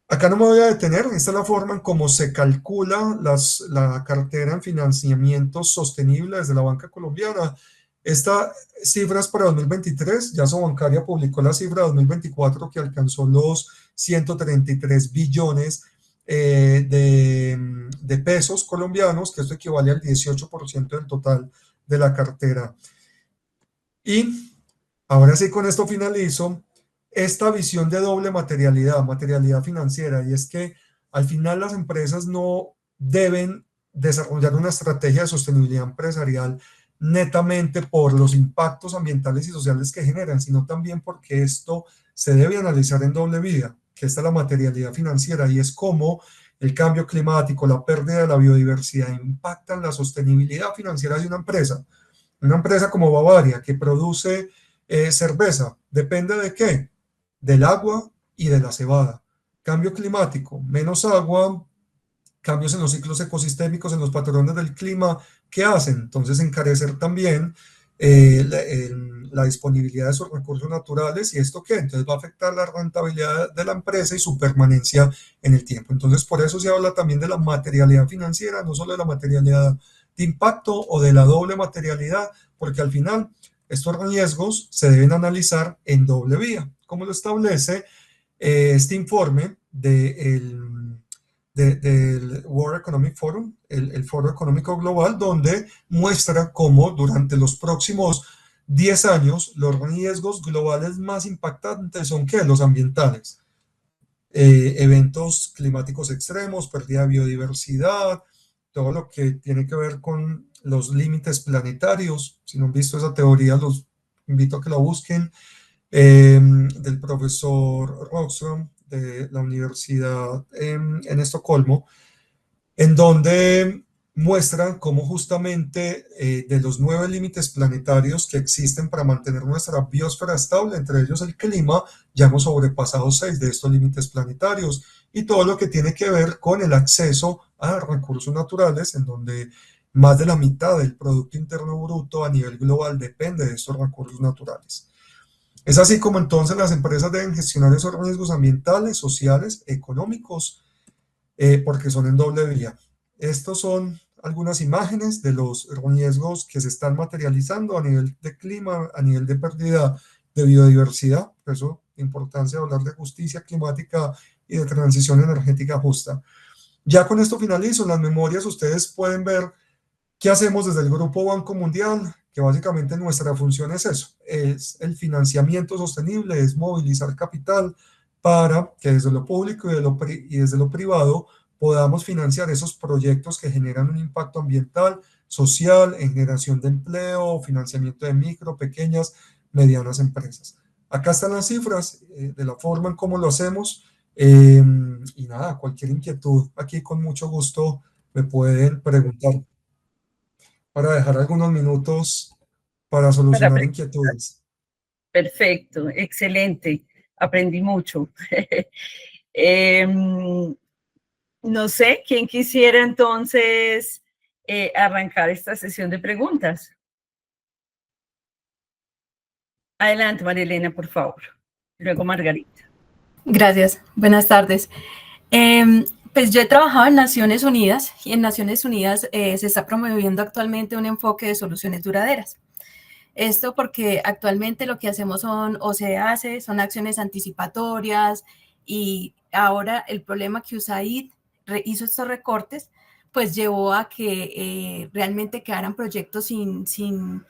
Acá no me voy a detener. Esta es la forma en cómo se calcula la cartera en financiamiento sostenible desde la banca colombiana. Esta cifra es para 2023, ya Asobancaria publicó la cifra de 2024 que alcanzó los 133 billones de pesos colombianos, que esto equivale al 18% del total de la cartera. Y ahora sí, con esto finalizo esta visión de doble materialidad financiera, y es que al final las empresas no deben desarrollar una estrategia de sostenibilidad empresarial netamente por los impactos ambientales y sociales que generan, sino también porque esto se debe analizar en doble vía, que esta es la materialidad financiera, y es cómo el cambio climático, la pérdida de la biodiversidad impactan la sostenibilidad financiera de una empresa. Una empresa como Bavaria, que produce cerveza, ¿depende de qué? Del agua y de la cebada. Cambio climático, menos agua, cambios en los ciclos ecosistémicos, en los patrones del clima, ¿qué hacen? Entonces encarecer también la disponibilidad de sus recursos naturales. ¿Y esto qué? Entonces va a afectar la rentabilidad de la empresa y su permanencia en el tiempo. Entonces por eso se habla también de la materialidad financiera, no solo de la materialidad de impacto o de la doble materialidad, porque al final estos riesgos se deben analizar en doble vía, como lo establece este informe del World Economic Forum, el Foro Económico Global, donde muestra cómo durante los próximos 10 años los riesgos globales más impactantes son ¿qué? Los ambientales. Eventos climáticos extremos, pérdida de biodiversidad, todo lo que tiene que ver con los límites planetarios. Si no han visto esa teoría, los invito a que la busquen, del profesor Rockström de la Universidad en Estocolmo, en donde muestran cómo justamente de los 9 límites planetarios que existen para mantener nuestra biosfera estable, entre ellos el clima, ya hemos sobrepasado 6 de estos límites planetarios, y todo lo que tiene que ver con el acceso a recursos naturales, en donde más de la mitad del Producto Interno Bruto a nivel global depende de estos recursos naturales. Es así como entonces las empresas deben gestionar esos riesgos ambientales, sociales, económicos, porque son en doble vía. Estos son algunas imágenes de los riesgos que se están materializando a nivel de clima, a nivel de pérdida de biodiversidad. Por eso la importancia de hablar de justicia climática y de transición energética justa. Ya con esto finalizo. En las memorias ustedes pueden ver qué hacemos desde el Grupo Banco Mundial, que básicamente nuestra función es eso, es el financiamiento sostenible, es movilizar capital para que desde lo público y desde lo privado podamos financiar esos proyectos que generan un impacto ambiental, social, en generación de empleo, financiamiento de micro, pequeñas, medianas empresas. Acá están las cifras de la forma en cómo lo hacemos, y nada, cualquier inquietud aquí con mucho gusto me pueden preguntar para dejar algunos minutos para Para solucionar preguntar. inquietudes. Perfecto, excelente. Aprendí mucho. No sé, ¿quién quisiera entonces arrancar esta sesión de preguntas? Adelante, María Elena, por favor. Luego Margarita. Gracias, buenas tardes. Pues yo he trabajado en Naciones Unidas y en Naciones Unidas se está promoviendo actualmente un enfoque de soluciones duraderas. Esto porque actualmente lo que hacemos o se hace son acciones anticipatorias, y ahora el problema que USAID hizo estos recortes, pues llevó a que realmente quedaran proyectos sin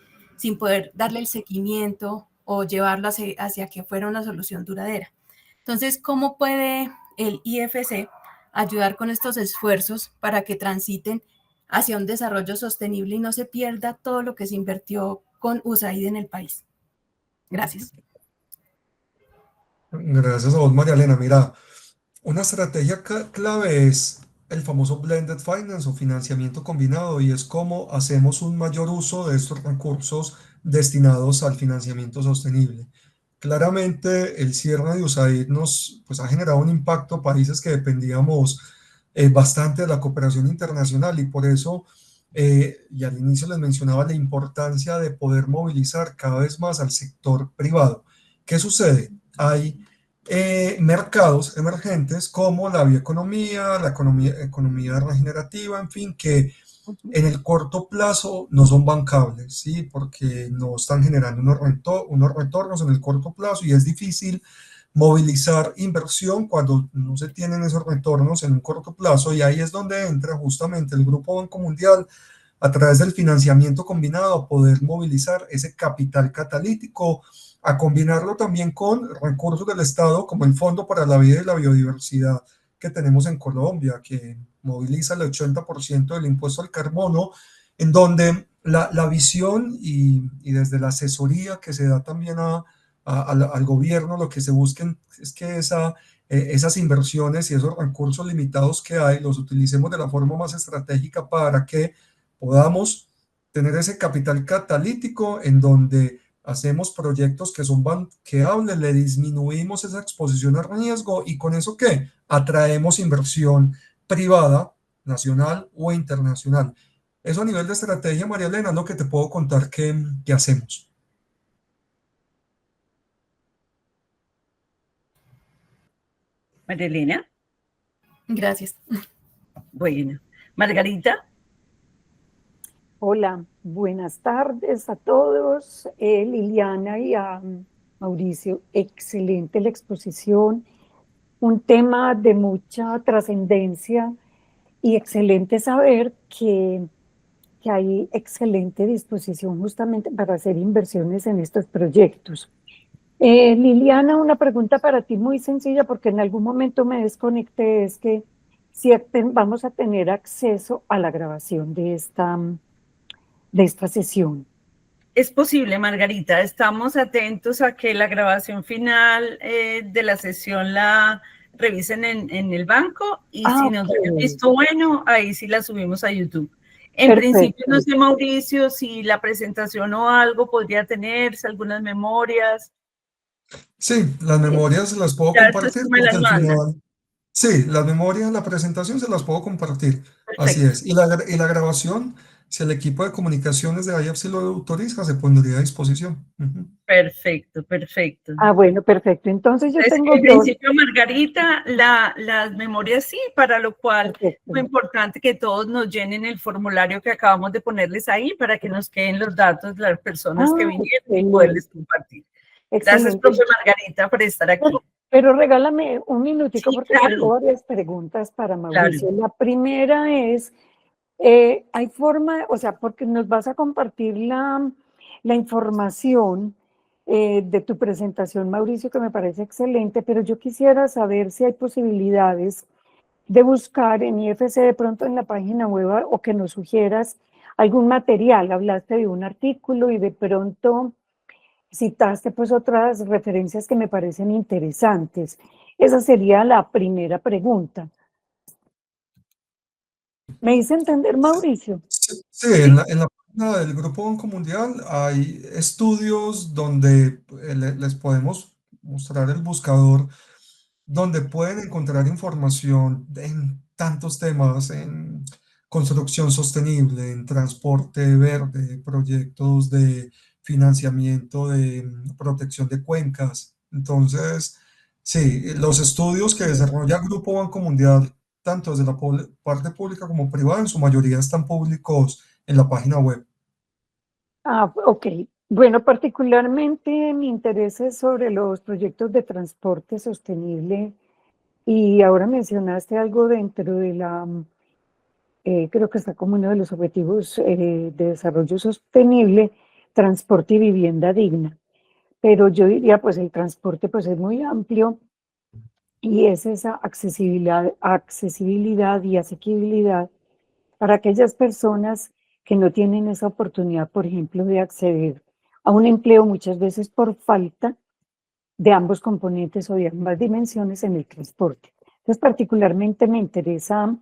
poder darle el seguimiento o llevarlo hacia que fuera una solución duradera. Entonces, ¿cómo puede el IFC ayudar con estos esfuerzos para que transiten hacia un desarrollo sostenible y no se pierda todo lo que se invirtió con USAID en el país? Gracias. Gracias a vos, María Elena. Mira, una estrategia clave es el famoso blended finance o financiamiento combinado, y es cómo hacemos un mayor uso de estos recursos destinados al financiamiento sostenible. Claramente, el cierre de USAID nos pues, ha generado un impacto a países que dependíamos bastante de la cooperación internacional, y por eso, y al inicio les mencionaba la importancia de poder movilizar cada vez más al sector privado. ¿Qué sucede? Hay mercados emergentes como la bioeconomía, la economía regenerativa, en fin, que en el corto plazo no son bancables, ¿sí? Porque no están generando unos retornos en el corto plazo, y es difícil movilizar inversión cuando no se tienen esos retornos en un corto plazo, y ahí es donde entra justamente el Grupo Banco Mundial a través del financiamiento combinado a poder movilizar ese capital catalítico, a combinarlo también con recursos del Estado como el Fondo para la Vida y la Biodiversidad que tenemos en Colombia, que moviliza el 80% del impuesto al carbono, en donde la visión y desde la asesoría que se da también al gobierno, lo que se busca es que esas inversiones y esos recursos limitados que hay, los utilicemos de la forma más estratégica para que podamos tener ese capital catalítico en donde hacemos proyectos que son banqueables, le disminuimos esa exposición a riesgo y con eso ¿qué? Atraemos inversión privada, nacional o internacional. Eso a nivel de estrategia, María Elena, es lo que te puedo contar que hacemos. María Elena. Gracias. Bueno, Margarita. Hola, buenas tardes a todos. Liliana y a Mauricio, excelente la exposición, un tema de mucha trascendencia y excelente saber que hay excelente disposición justamente para hacer inversiones en estos proyectos. Liliana, una pregunta para ti muy sencilla porque en algún momento me desconecté, es que si vamos a tener acceso a la grabación de esta sesión. Es posible, Margarita. Estamos atentos a que la grabación final de la sesión la revisen en el banco y si nos han visto bueno, ahí sí la subimos a YouTube. En principio, no sé, Mauricio, si la presentación o algo podría tenerse, algunas memorias. Sí, las memorias las puedo compartir porque al final... Sí, las memorias, la presentación se las puedo compartir. Perfecto. Así es. Y la grabación, si el equipo de comunicaciones de IFC lo autoriza, se pondría a disposición. Perfecto, perfecto. Ah, bueno, perfecto. Entonces yo tengo en principio, Margarita, las memorias sí, para lo cual es muy importante que todos nos llenen el formulario que acabamos de ponerles ahí para que nos queden los datos de las personas que vinieron y poderles compartir. Gracias, profe Margarita, por estar aquí. Pero regálame un minutico porque tengo varias preguntas para Mauricio. La primera es, ¿hay forma, o sea, porque nos vas a compartir la información de tu presentación, Mauricio, que me parece excelente, pero yo quisiera saber si hay posibilidades de buscar en IFC de pronto en la página web o que nos sugieras algún material? Hablaste de un artículo y de pronto citaste pues otras referencias que me parecen interesantes. Esa sería la primera pregunta. ¿Me hice entender, Mauricio? Sí, en la página del Grupo Banco Mundial hay estudios donde les podemos mostrar el buscador, donde pueden encontrar información en tantos temas, en construcción sostenible, en transporte verde, proyectos de financiamiento de protección de cuencas. Entonces, sí, los estudios que desarrolla Grupo Banco Mundial, tanto desde la parte pública como privada, en su mayoría están públicos en la página web. Ah, ok. Bueno, particularmente mi interés es sobre los proyectos de transporte sostenible y ahora mencionaste algo dentro de la, creo que está como uno de los objetivos de desarrollo sostenible, transporte y vivienda digna. Pero yo diría, pues el transporte pues es muy amplio y es esa accesibilidad y asequibilidad para aquellas personas que no tienen esa oportunidad, por ejemplo, de acceder a un empleo muchas veces por falta de ambos componentes o de ambas dimensiones en el transporte. Entonces, particularmente me interesa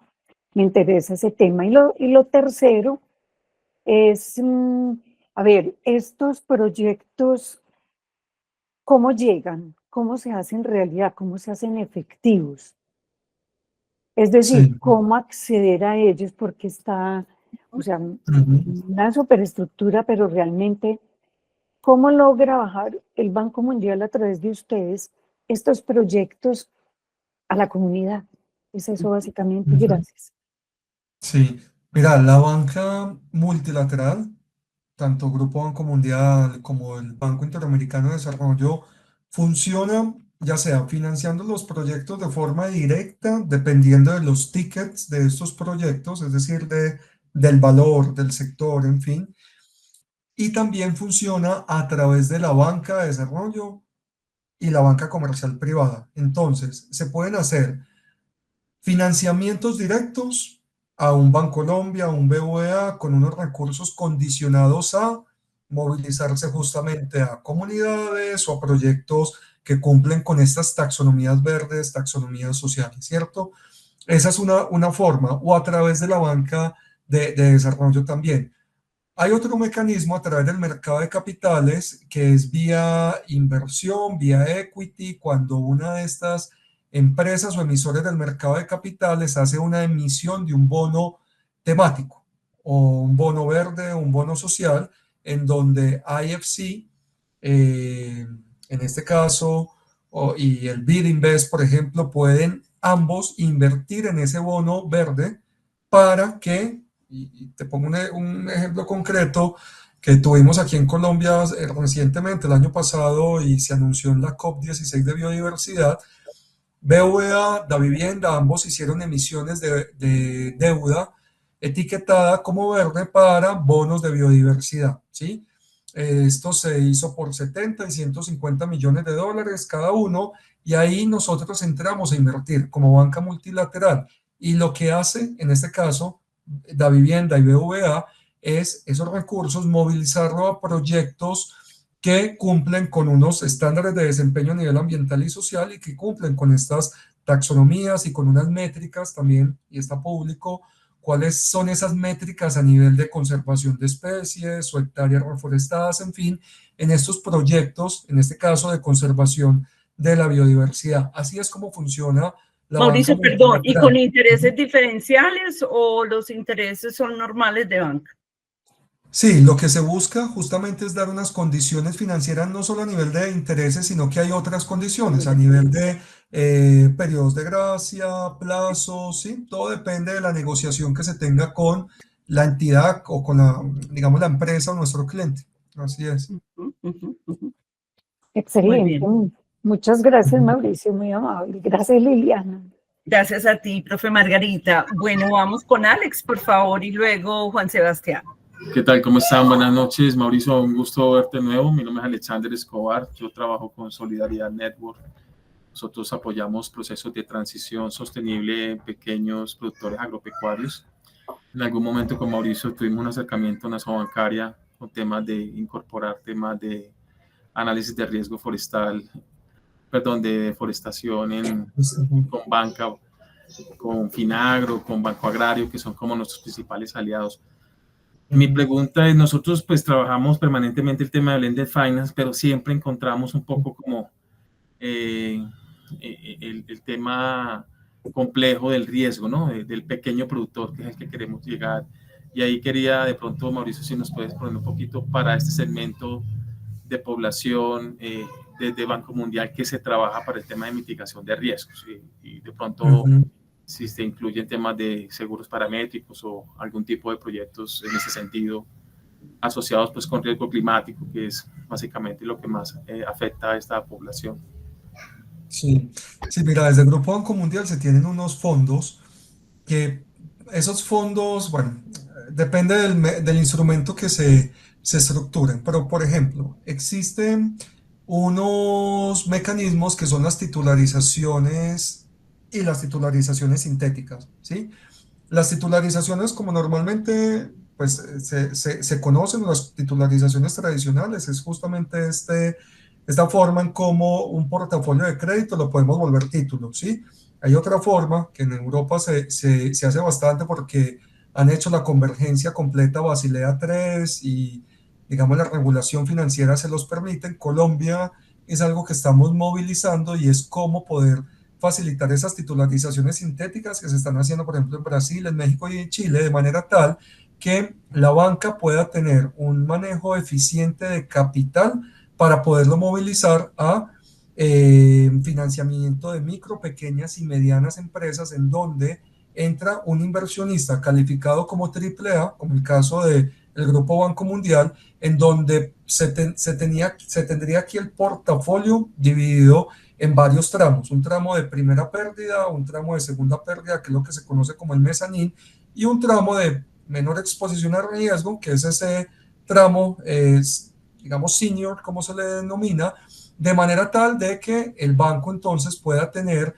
ese tema. Y lo tercero es, a ver, estos proyectos, ¿cómo llegan? ¿Cómo se hacen realidad? ¿Cómo se hacen efectivos? Es decir, sí, ¿cómo acceder a ellos? Porque está, o sea, una superestructura, pero realmente, ¿cómo logra bajar el Banco Mundial a través de ustedes estos proyectos a la comunidad? Es eso básicamente. Gracias. Sí, mira, la banca multilateral, tanto Grupo Banco Mundial como el Banco Interamericano de Desarrollo, funciona ya sea financiando los proyectos de forma directa, dependiendo de los tickets de estos proyectos, es decir, del valor del sector, en fin, y también funciona a través de la banca de desarrollo y la banca comercial privada. Entonces, se pueden hacer financiamientos directos a un Bancolombia, a un BBVA, con unos recursos condicionados a movilizarse justamente a comunidades o a proyectos que cumplen con estas taxonomías verdes, taxonomías sociales, ¿cierto? Esa es una forma, o a través de la banca de desarrollo también. Hay otro mecanismo a través del mercado de capitales que es vía inversión, vía equity, cuando una de estas empresas o emisores del mercado de capitales hace una emisión de un bono temático o un bono verde o un bono social en donde IFC, en este caso, y el BID Invest, por ejemplo, pueden ambos invertir en ese bono verde para que, y te pongo un ejemplo concreto que tuvimos aquí en Colombia recientemente, el año pasado, y se anunció en la COP16 de biodiversidad. BVA, Davivienda, ambos hicieron emisiones de deuda etiquetada como verde para bonos de biodiversidad, ¿sí? Esto se hizo por 70 y 150 millones de dólares cada uno, y ahí nosotros entramos a invertir como banca multilateral. Y lo que hace, en este caso, Davivienda y BVA, es esos recursos movilizarlo a proyectos que cumplen con unos estándares de desempeño a nivel ambiental y social y que cumplen con estas taxonomías y con unas métricas también, y está público, cuáles son esas métricas a nivel de conservación de especies o hectáreas reforestadas, en fin, en estos proyectos, en este caso de conservación de la biodiversidad. Así es como funciona la Mauricio, banca perdón, ¿y con multilateral. intereses diferenciales o los intereses son normales de banca? Sí, lo que se busca justamente es dar unas condiciones financieras no solo a nivel de intereses, sino que hay otras condiciones a nivel de periodos de gracia, plazos, ¿sí? Todo depende de la negociación que se tenga con la entidad o con la, digamos, la empresa o nuestro cliente. Así es. Muy Excelente. bien. Muchas gracias, Mauricio, muy amable. Gracias, Liliana. Gracias a ti, profe Margarita. Bueno, vamos con Alex, por favor, y luego Juan Sebastián. ¿Qué tal? ¿Cómo están? Buenas noches, Mauricio. Un gusto verte de nuevo. Mi nombre es Alexander Escobar. Yo trabajo con Solidaridad Network. Nosotros apoyamos procesos de transición sostenible en pequeños productores agropecuarios. En algún momento con Mauricio tuvimos un acercamiento a una bancaria con temas de incorporar temas de análisis de riesgo forestal, perdón, de deforestación con banca, con Finagro, con Banco Agrario, que son como nuestros principales aliados. Mi pregunta es, nosotros pues trabajamos permanentemente el tema de blended finance, pero siempre encontramos un poco como el tema complejo del riesgo, ¿no? Del pequeño productor, que es el que queremos llegar. Y ahí quería de pronto, Mauricio, si nos puedes poner un poquito para este segmento de población desde Banco Mundial que se trabaja para el tema de mitigación de riesgos y de pronto si se incluyen temas de seguros paramétricos o algún tipo de proyectos en ese sentido asociados pues con riesgo climático, que es básicamente lo que más afecta a esta población. Sí, sí, mira, desde el Grupo Banco Mundial se tienen unos fondos que esos fondos, bueno, depende del instrumento que se estructuren, pero por ejemplo, existen unos mecanismos que son las titularizaciones y las titularizaciones sintéticas, ¿sí? Las titularizaciones como normalmente pues, se conocen, las titularizaciones tradicionales, es justamente esta forma en cómo un portafolio de crédito lo podemos volver título, ¿sí? Hay otra forma que en Europa se hace bastante porque han hecho la convergencia completa Basilea III y, digamos, la regulación financiera se los permite. En Colombia es algo que estamos movilizando y es cómo poder facilitar esas titularizaciones sintéticas que se están haciendo, por ejemplo, en Brasil, en México y en Chile, de manera tal que la banca pueda tener un manejo eficiente de capital para poderlo movilizar a financiamiento de micro, pequeñas y medianas empresas, en donde entra un inversionista calificado como AAA, como el caso del Grupo Banco Mundial, en donde se tendría aquí el portafolio dividido en varios tramos, un tramo de primera pérdida, un tramo de segunda pérdida, que es lo que se conoce como el mezanín, y un tramo de menor exposición a riesgo, que es ese tramo, digamos senior, como se le denomina, de manera tal de que el banco entonces pueda tener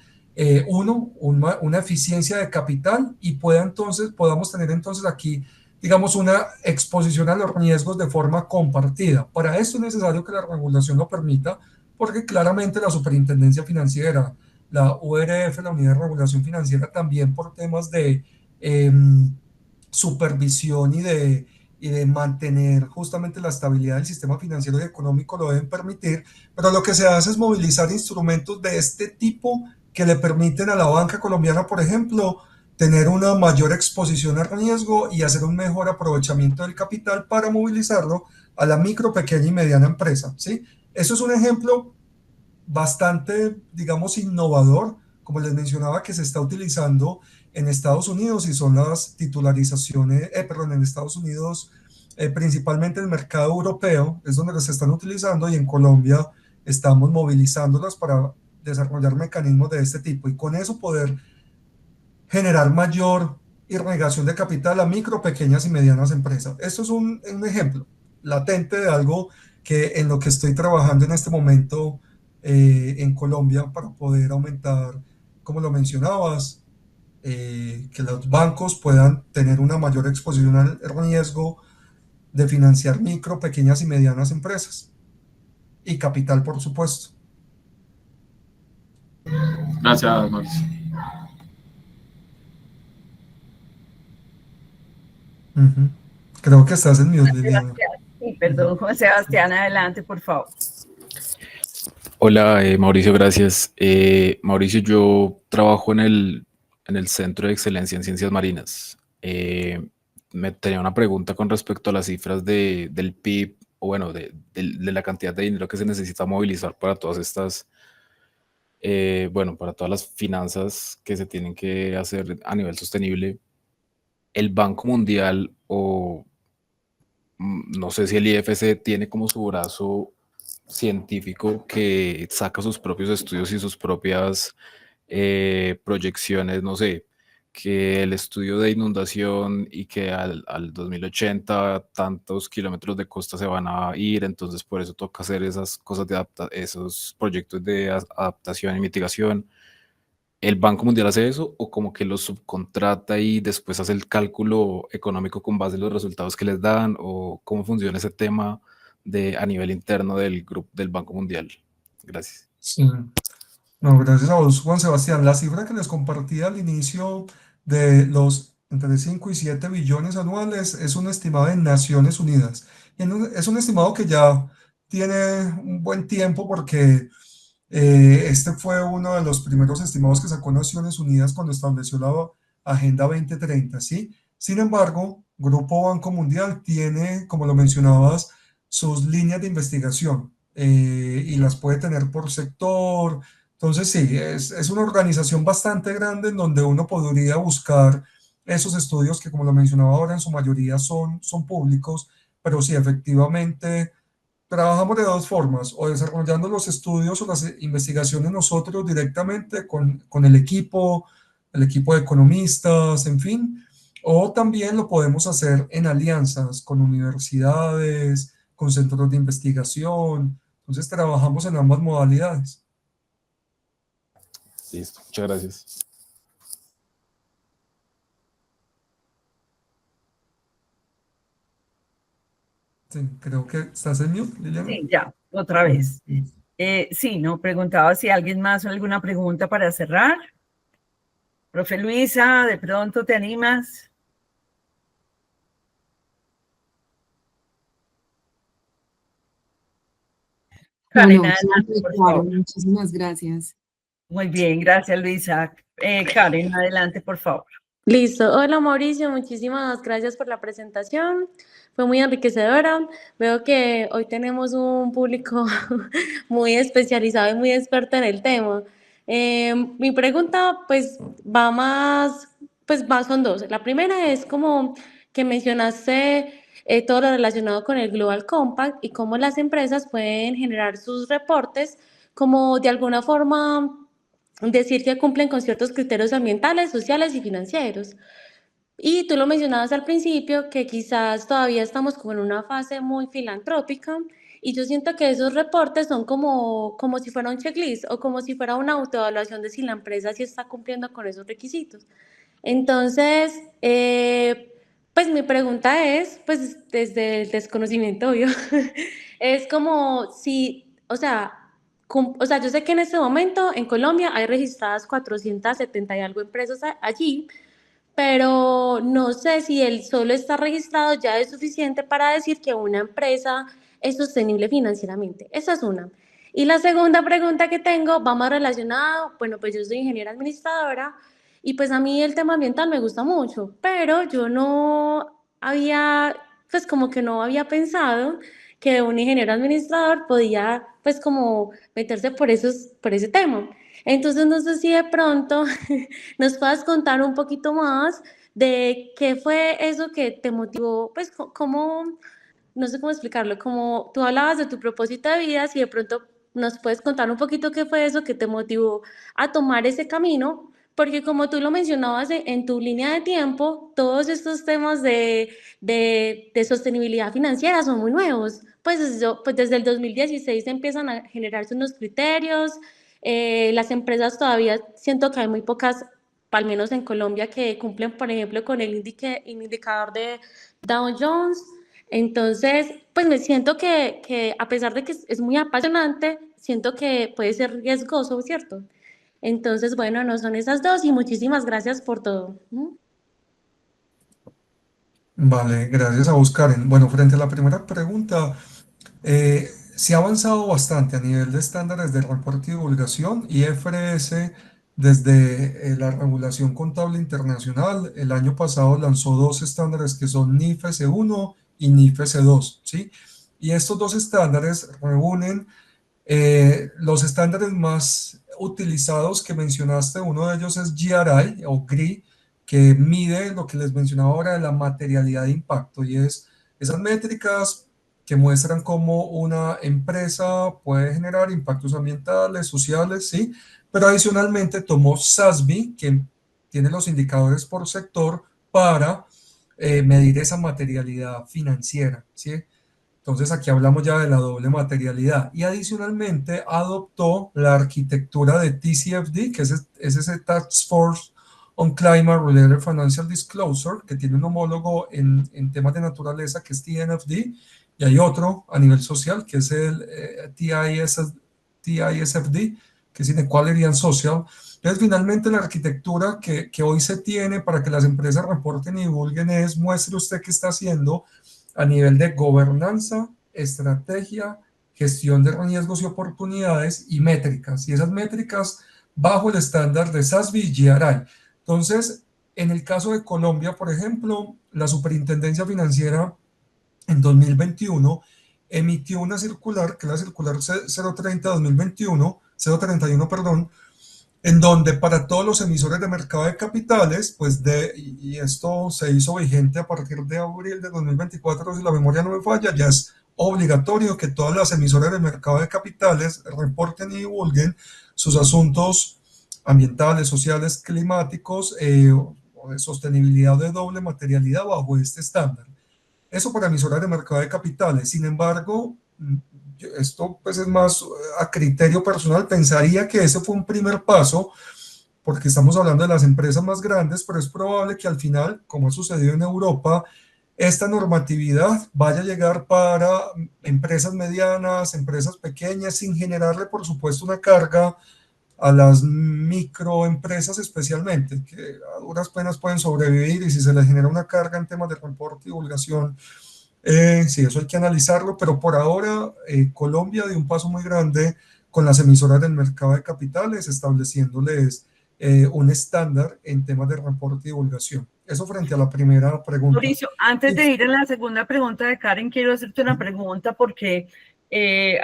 una eficiencia de capital y podamos tener entonces aquí, digamos, una exposición a los riesgos de forma compartida. Para esto es necesario que la regulación lo permita, porque claramente la Superintendencia Financiera, la URF, la Unidad de Regulación Financiera, también por temas de supervisión y de mantener justamente la estabilidad del sistema financiero y económico lo deben permitir, pero lo que se hace es movilizar instrumentos de este tipo que le permiten a la banca colombiana, por ejemplo, tener una mayor exposición al riesgo y hacer un mejor aprovechamiento del capital para movilizarlo a la micro, pequeña y mediana empresa, ¿sí? Eso es un ejemplo bastante, digamos, innovador, como les mencionaba, que se está utilizando en Estados Unidos y son las titularizaciones, perdón, en Estados Unidos, principalmente el mercado europeo, es donde las están utilizando y en Colombia estamos movilizándolas para desarrollar mecanismos de este tipo y con eso poder generar mayor irrigación de capital a micro, pequeñas y medianas empresas. Esto es un ejemplo latente de algo que en lo que estoy trabajando en este momento en Colombia para poder aumentar, como lo mencionabas, que los bancos puedan tener una mayor exposición al riesgo de financiar micro, pequeñas y medianas empresas y capital, por supuesto. Gracias, Mauricio. Creo que estás en mute, Liliana. Sí, perdón, Juan Sebastián, adelante, por favor. Hola, Mauricio, gracias. Mauricio, yo trabajo en el Centro de Excelencia en Ciencias Marinas. Me tenía una pregunta con respecto a las cifras del PIB, o bueno, de la cantidad de dinero que se necesita movilizar para todas estas, bueno, para todas las finanzas que se tienen que hacer a nivel sostenible. El Banco Mundial o no sé si el IFC tiene como su brazo científico que saca sus propios estudios y sus propias proyecciones, no sé, que el estudio de inundación y que al 2080 tantos kilómetros de costa se van a ir, entonces por eso toca hacer esas cosas esos proyectos de adaptación y mitigación. ¿El Banco Mundial hace eso o como que los subcontrata y después hace el cálculo económico con base en los resultados que les dan? ¿O cómo funciona ese tema a nivel interno del grupo del Banco Mundial? Gracias. Sí. No, gracias a vos, Juan Sebastián. La cifra que les compartí al inicio de los entre 5 y 7 billones anuales es un estimado de Naciones Unidas. Y es un estimado que ya tiene un buen tiempo porque este fue uno de los primeros estimados que sacó Naciones Unidas cuando estableció la Agenda 2030, ¿sí? Sin embargo, Grupo Banco Mundial tiene, como lo mencionabas, sus líneas de investigación y las puede tener por sector. Entonces, sí, es una organización bastante grande en donde uno podría buscar esos estudios que, como lo mencionaba ahora, en su mayoría son públicos, pero sí, efectivamente trabajamos de dos formas, o desarrollando los estudios o las investigaciones nosotros directamente con el equipo de economistas, en fin, o también lo podemos hacer en alianzas con universidades, con centros de investigación. Entonces trabajamos en ambas modalidades. Listo, muchas gracias. Sí, creo que estás en mute, Liliana. Sí, ya, otra vez. Sí, no, preguntaba si alguien más o alguna pregunta para cerrar. Profe Luisa, ¿de pronto te animas? Karen, No, adelante, por claro, favor. muchísimas gracias. Muy bien, gracias, Luisa. Karen, adelante, por favor. Listo. Hola Mauricio, muchísimas gracias por la presentación. Fue muy enriquecedora. Veo que hoy tenemos un público muy especializado y muy experto en el tema. Mi pregunta pues va más, son dos. La primera es como que mencionaste todo lo relacionado con el Global Compact y cómo las empresas pueden generar sus reportes como de alguna forma decir que cumplen con ciertos criterios ambientales, sociales y financieros. Y tú lo mencionabas al principio, que quizás todavía estamos como en una fase muy filantrópica y yo siento que esos reportes son como si fuera un checklist o como si fuera una autoevaluación de si la empresa sí está cumpliendo con esos requisitos. Entonces, pues mi pregunta es, pues desde el desconocimiento obvio, es como si, o sea, O sea, yo sé que en este momento en Colombia hay registradas 470 y algo empresas allí, pero no sé si el solo estar registrado ya es suficiente para decir que una empresa es sostenible financieramente. Esa es una. Y la segunda pregunta que tengo va más relacionada, bueno, pues yo soy ingeniera administradora y pues a mí el tema ambiental me gusta mucho, pero yo no había, pues como que no había pensado que un ingeniero administrador podía pues como meterse por ese tema. Entonces no sé si de pronto nos puedas contar un poquito más de qué fue eso que te motivó, pues cómo, no sé cómo explicarlo, como tú hablabas de tu propósito de vida, si de pronto nos puedes contar un poquito qué fue eso que te motivó a tomar ese camino, porque como tú lo mencionabas en tu línea de tiempo, todos estos temas de sostenibilidad financiera son muy nuevos. Pues desde el 2016 empiezan a generarse unos criterios, las empresas todavía siento que hay muy pocas, al menos en Colombia, que cumplen, por ejemplo, con el indicador de Dow Jones. Entonces, pues me siento que a pesar de que es muy apasionante, siento que puede ser riesgoso, ¿cierto? Entonces, bueno, no son esas dos y muchísimas gracias por todo. Vale, gracias a vos, Karen. Bueno, frente a la primera pregunta, se ha avanzado bastante a nivel de estándares de reporte y divulgación. IFRS, desde la regulación contable internacional, el año pasado lanzó dos estándares que son NIFES 1 y NIFES 2, ¿sí? Y estos dos estándares reúnen los estándares más utilizados que mencionaste. Uno de ellos es GRI o GRI, que mide lo que les mencionaba ahora de la materialidad de impacto, y es esas métricas que muestran cómo una empresa puede generar impactos ambientales, sociales, ¿sí? Pero adicionalmente tomó SASB, que tiene los indicadores por sector para medir esa materialidad financiera, ¿sí? Entonces aquí hablamos ya de la doble materialidad, y adicionalmente adoptó la arquitectura de TCFD, que es ese Task Force on Climate Related Financial Disclosure, que tiene un homólogo en temas de naturaleza que es TNFD, y hay otro a nivel social que es el TISFD, que es Inequality and Social. Entonces, finalmente, la arquitectura que hoy se tiene para que las empresas reporten y divulguen es: muestre usted qué está haciendo a nivel de gobernanza, estrategia, gestión de riesgos y oportunidades, y métricas. Y esas métricas bajo el estándar de SASB y GRI. Entonces, en el caso de Colombia, por ejemplo, la Superintendencia Financiera en 2021 emitió una circular, que es la circular 030-2021, 031, perdón, en donde para todos los emisores de mercado de capitales, pues y esto se hizo vigente a partir de abril de 2024, si la memoria no me falla, ya es obligatorio que todas las emisoras de mercado de capitales reporten y divulguen sus asuntos ambientales, sociales, climáticos, o de sostenibilidad o de doble materialidad bajo este estándar. Eso para emisoras de mercado de capitales. Sin embargo, esto pues es más a criterio personal, pensaría que ese fue un primer paso, porque estamos hablando de las empresas más grandes, pero es probable que al final, como ha sucedido en Europa, esta normatividad vaya a llegar para empresas medianas, empresas pequeñas, sin generarle, por supuesto, una carga a las microempresas especialmente, que a duras penas pueden sobrevivir, y si se les genera una carga en temas de reporte y divulgación, sí, eso hay que analizarlo, pero por ahora Colombia dio un paso muy grande con las emisoras del mercado de capitales, estableciéndoles un estándar en temas de reporte y divulgación. Eso frente a la primera pregunta. Mauricio, antes de ir a la segunda pregunta de Karen, quiero hacerte una pregunta, porque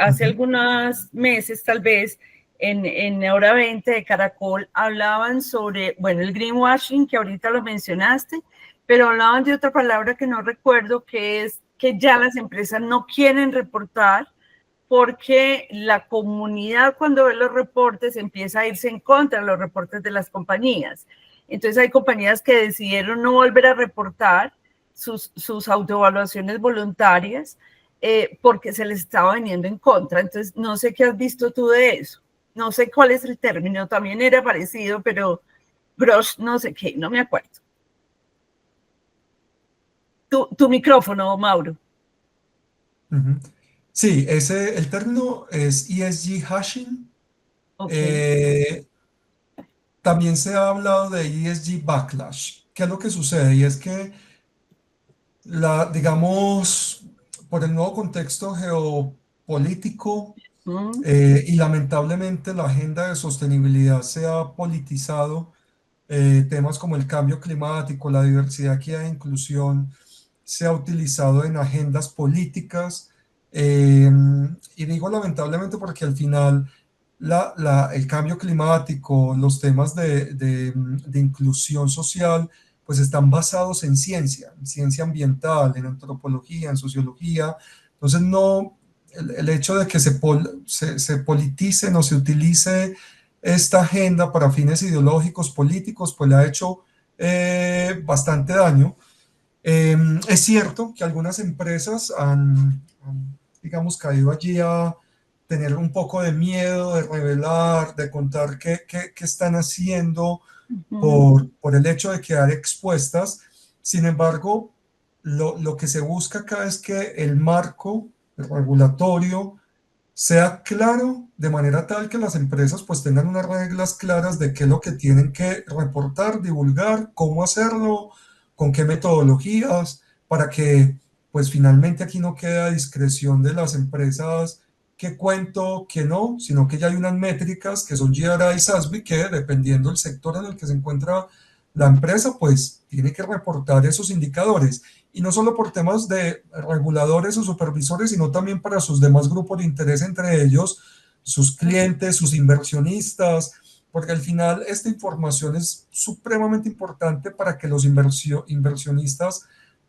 hace algunos meses, tal vez, en Hora 20 de Caracol, hablaban sobre, bueno, el greenwashing, que ahorita lo mencionaste, pero hablaban de otra palabra que no recuerdo, que es que ya las empresas no quieren reportar porque la comunidad, cuando ve los reportes, empieza a irse en contra de los reportes de las compañías. Entonces hay compañías que decidieron no volver a reportar sus autoevaluaciones voluntarias porque se les estaba viniendo en contra. Entonces no sé qué has visto tú de eso. No sé cuál es el término, también era parecido, pero gross no sé qué, no me acuerdo. Tu micrófono, Mauro. Sí, el término es ESG hashing. Ok. También se ha hablado de ESG backlash. ¿Qué es lo que sucede? Y es que, digamos, por el nuevo contexto geopolítico, Mm, y lamentablemente la agenda de sostenibilidad se ha politizado. Temas como el cambio climático, la diversidad, equidad e inclusión se ha utilizado en agendas políticas. eh, y digo lamentablemente porque al final el cambio climático, los temas de inclusión social, pues están basados en ciencia ambiental, en antropología, en sociología. Entonces, no, el hecho de que se politicen o se utilice esta agenda para fines ideológicos, políticos, pues le ha hecho bastante daño. Es cierto que algunas empresas digamos, caído allí a tener un poco de miedo de revelar, de contar qué están haciendo ujú. por el hecho de quedar expuestas. Sin embargo, lo que se busca acá es que el marco regulatorio sea claro de manera tal que las empresas pues tengan unas reglas claras de qué es lo que tienen que reportar, divulgar, cómo hacerlo, con qué metodologías, para que pues finalmente aquí no quede a discreción de las empresas qué cuento, qué no, sino que ya hay unas métricas que son GRI y SASB que dependiendo del sector en el que se encuentra la empresa, pues tiene que reportar esos indicadores y no solo por temas de reguladores o supervisores, sino también para sus demás grupos de interés, entre ellos sus clientes, sus inversionistas, porque al final esta información es supremamente importante para que los inversionistas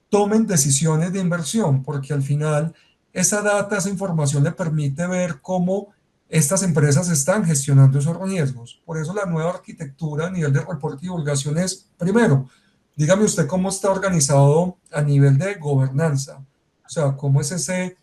tomen decisiones de inversión, porque al final esa data, esa información le permite ver cómo estas empresas están gestionando esos riesgos. Por eso la nueva arquitectura a nivel de reporte y divulgación es, primero, dígame usted cómo está organizado a nivel de gobernanza, o sea, cómo es ese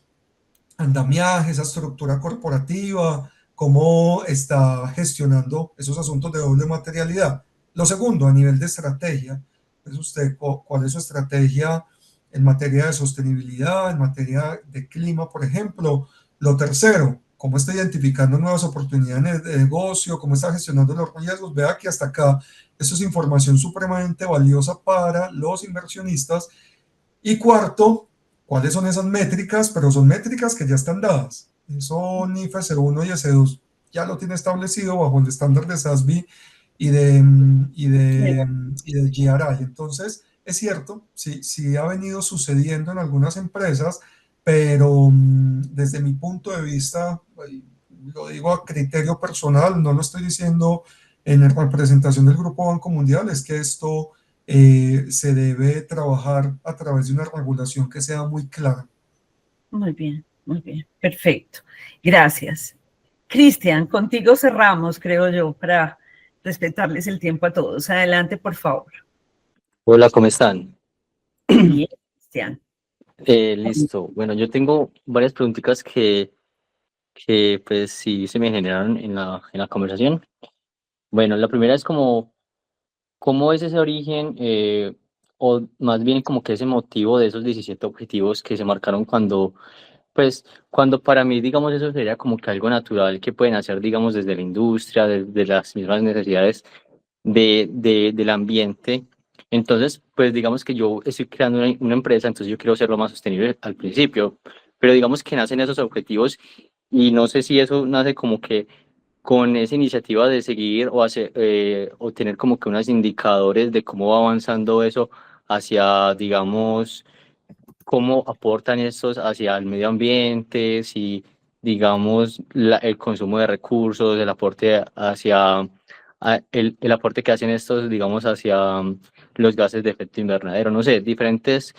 andamiaje, esa estructura corporativa, cómo está gestionando esos asuntos de doble materialidad. Lo segundo, a nivel de estrategia, es usted cuál es su estrategia en materia de sostenibilidad, en materia de clima, por ejemplo. Lo tercero, cómo está identificando nuevas oportunidades de negocio, cómo está gestionando los riesgos. Vea que hasta acá eso es información supremamente valiosa para los inversionistas. Y cuarto, ¿cuáles son esas métricas? Pero son métricas que ya están dadas. Eso NIFES 1 y S2 ya lo tiene establecido bajo el estándar de SASB y de GRI. Entonces, es cierto, sí ha venido sucediendo en algunas empresas, pero desde mi punto de vista, lo digo a criterio personal, no lo estoy diciendo en representación del Grupo Banco Mundial, es que esto se debe trabajar a través de una regulación que sea muy clara. Muy bien, perfecto. Gracias. Cristian, contigo cerramos, creo yo, para respetarles el tiempo a todos. Adelante, por favor. Hola, ¿cómo están? Bien, Cristian. Listo. Bueno, yo tengo varias preguntitas que pues sí se me generaron en la conversación. Bueno, la primera es como, ¿cómo es ese origen o más bien como que ese motivo de esos 17 objetivos que se marcaron pues, cuando para mí, digamos, eso sería como que algo natural que pueden hacer, digamos, desde la industria, desde las mismas necesidades del ambiente? Entonces, pues digamos que yo estoy creando una empresa, entonces yo quiero ser lo más sostenible al principio, pero digamos que nacen esos objetivos y no sé si eso nace como que con esa iniciativa de seguir o hacer o tener como que unos indicadores de cómo va avanzando eso hacia, digamos, cómo aportan estos hacia el medio ambiente, si, digamos, el consumo de recursos, el aporte hacia, el aporte que hacen estos, digamos, hacia los gases de efecto invernadero, no sé, diferentes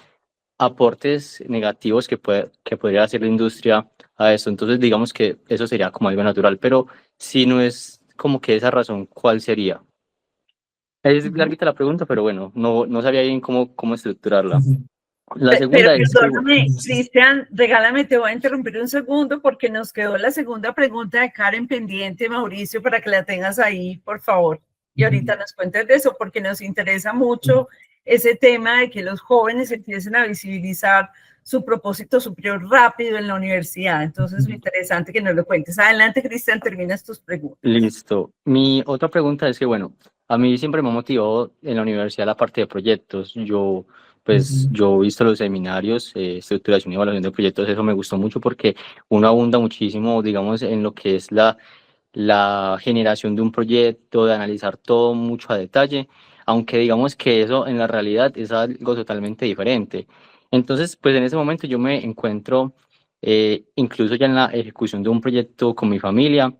aportes negativos que podría hacer la industria a esto. Entonces, digamos que eso sería como algo natural, pero si no es como que esa razón, ¿cuál sería? Es larguita la pregunta, pero bueno, no sabía bien cómo estructurarla. La Pero segunda es que, perdóname, Cristian, regálame, te voy a interrumpir un segundo porque nos quedó la segunda pregunta de Karen pendiente, Mauricio, para que la tengas ahí, por favor. Y ahorita nos cuentes de eso porque nos interesa mucho ese tema de que los jóvenes empiecen a visibilizar su propósito superior rápido en la universidad. Entonces, es muy interesante que nos lo cuentes. Adelante, Cristian, terminas tus preguntas. Listo. Mi otra pregunta es que, bueno, a mí siempre me motivó en la universidad la parte de proyectos. Yo he visto los seminarios, estructuración y evaluación de proyectos, eso me gustó mucho porque uno abunda muchísimo, digamos, en lo que es la generación de un proyecto, de analizar todo mucho a detalle, aunque digamos que eso en la realidad es algo totalmente diferente. Entonces, pues en ese momento yo me encuentro incluso ya en la ejecución de un proyecto con mi familia.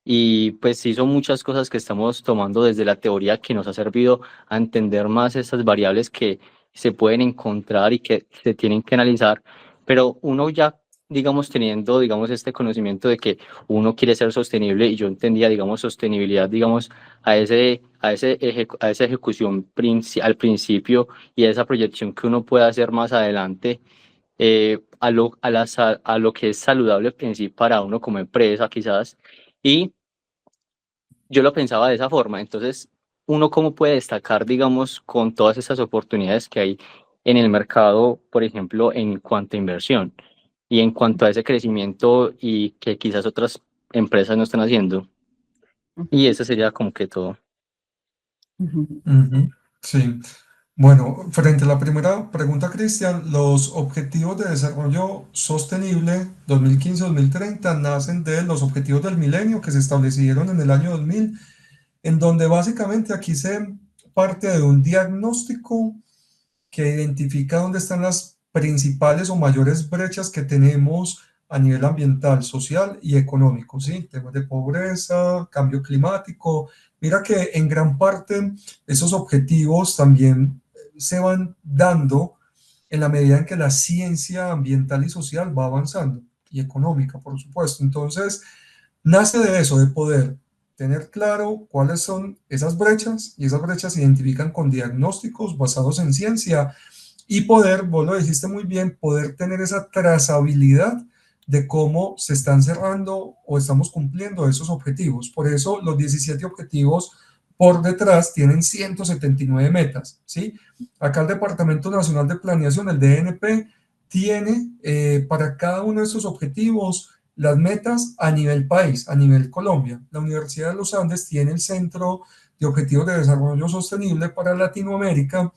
Y pues sí, son muchas cosas que estamos tomando desde la teoría que nos ha servido a entender más esas variables que se pueden encontrar y que se tienen que analizar, pero uno ya, digamos, teniendo, digamos, este conocimiento de que uno quiere ser sostenible y yo entendía, digamos, sostenibilidad, digamos, a esa ejecución al principio y a esa proyección que uno puede hacer más adelante, a lo que es saludable en sí para uno como empresa, quizás. Y yo lo pensaba de esa forma. Entonces, uno cómo puede destacar, digamos, con todas esas oportunidades que hay en el mercado, por ejemplo, en cuanto a inversión y en cuanto a ese crecimiento y que quizás otras empresas no están haciendo. Y eso sería como que todo. Sí. Bueno, frente a la primera pregunta, Cristian, los Objetivos de Desarrollo Sostenible 2015-2030 nacen de los Objetivos del Milenio que se establecieron en el año 2000, en donde básicamente aquí se parte de un diagnóstico que identifica dónde están las principales o mayores brechas que tenemos a nivel ambiental, social y económico, ¿sí? Temas de pobreza, cambio climático. Mira que en gran parte esos objetivos también se van dando en la medida en que la ciencia ambiental y social va avanzando, y económica, por supuesto. Entonces, nace de eso, de poder tener claro cuáles son esas brechas, y esas brechas se identifican con diagnósticos basados en ciencia, y poder, vos lo dijiste muy bien, poder tener esa trazabilidad de cómo se están cerrando o estamos cumpliendo esos objetivos. Por eso los 17 objetivos por detrás tienen 179 metas, ¿sí? Acá el Departamento Nacional de Planeación, el DNP, tiene para cada uno de estos objetivos las metas a nivel país, a nivel Colombia. La Universidad de los Andes tiene el Centro de Objetivos de Desarrollo Sostenible para Latinoamérica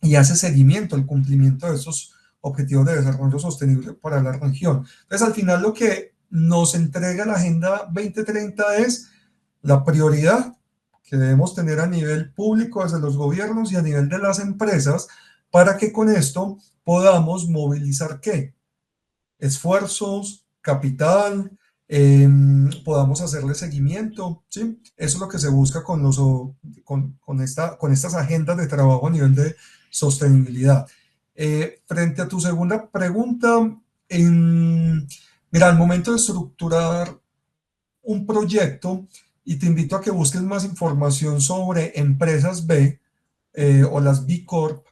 y hace seguimiento al cumplimiento de esos objetivos de desarrollo sostenible para la región. Entonces, al final lo que nos entrega la Agenda 2030 es la prioridad que debemos tener a nivel público desde los gobiernos y a nivel de las empresas para que con esto podamos movilizar ¿qué? Esfuerzos, capital, podamos hacerle seguimiento, ¿sí? Eso es lo que se busca con estas agendas de trabajo a nivel de sostenibilidad. Frente a tu segunda pregunta, mira, al momento de estructurar un proyecto, y te invito a que busques más información sobre empresas B o las B Corp,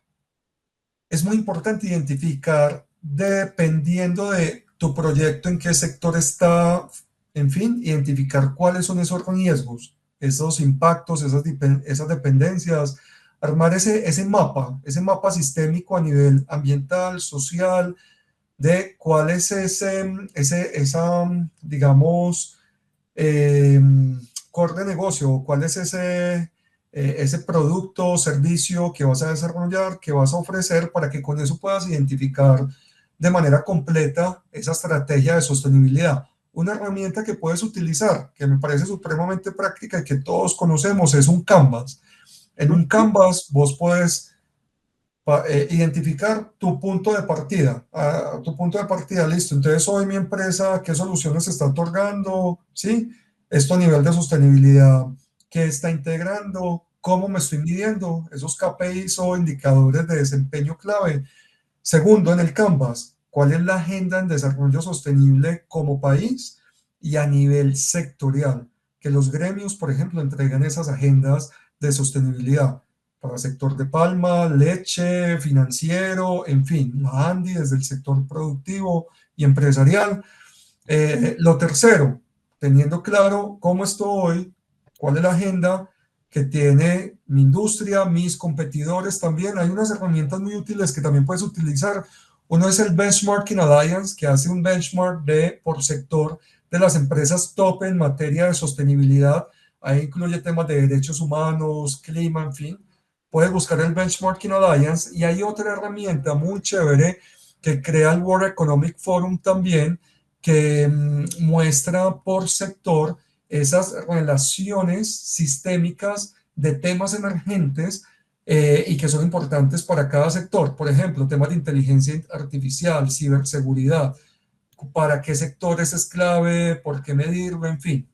es muy importante identificar, dependiendo de tu proyecto, en qué sector está, en fin, identificar cuáles son esos riesgos, esos impactos, esas dependencias, armar ese mapa sistémico a nivel ambiental, social, de cuál es esa, digamos, core de negocio, cuál es ese producto o servicio que vas a desarrollar, que vas a ofrecer, para que con eso puedas identificar de manera completa esa estrategia de sostenibilidad. Una herramienta que puedes utilizar, que me parece supremamente práctica y que todos conocemos, es un Canvas. En un Canvas vos puedes identificar tu punto de partida. Listo. Entonces, hoy mi empresa, ¿qué soluciones está otorgando? ¿Sí? Esto a nivel de sostenibilidad, ¿qué está integrando? ¿Cómo me estoy midiendo? Esos KPIs o indicadores de desempeño clave. Segundo, en el Canvas, ¿cuál es la agenda en desarrollo sostenible como país y a nivel sectorial? Que los gremios, por ejemplo, entregan esas agendas de sostenibilidad para el sector de palma, leche, financiero, en fin, la ANDI desde el sector productivo y empresarial. Lo tercero, teniendo claro cómo estoy, cuál es la agenda que tiene mi industria, mis competidores también. Hay unas herramientas muy útiles que también puedes utilizar. Uno es el Benchmarking Alliance, que hace un benchmark por sector de las empresas top en materia de sostenibilidad. Ahí incluye temas de derechos humanos, clima, en fin. Puedes buscar el Benchmarking Alliance, y hay otra herramienta muy chévere que crea el World Economic Forum también, que muestra por sector esas relaciones sistémicas de temas emergentes y que son importantes para cada sector. Por ejemplo, temas de inteligencia artificial, ciberseguridad, para qué sectores es clave, por qué medirlo, en fin.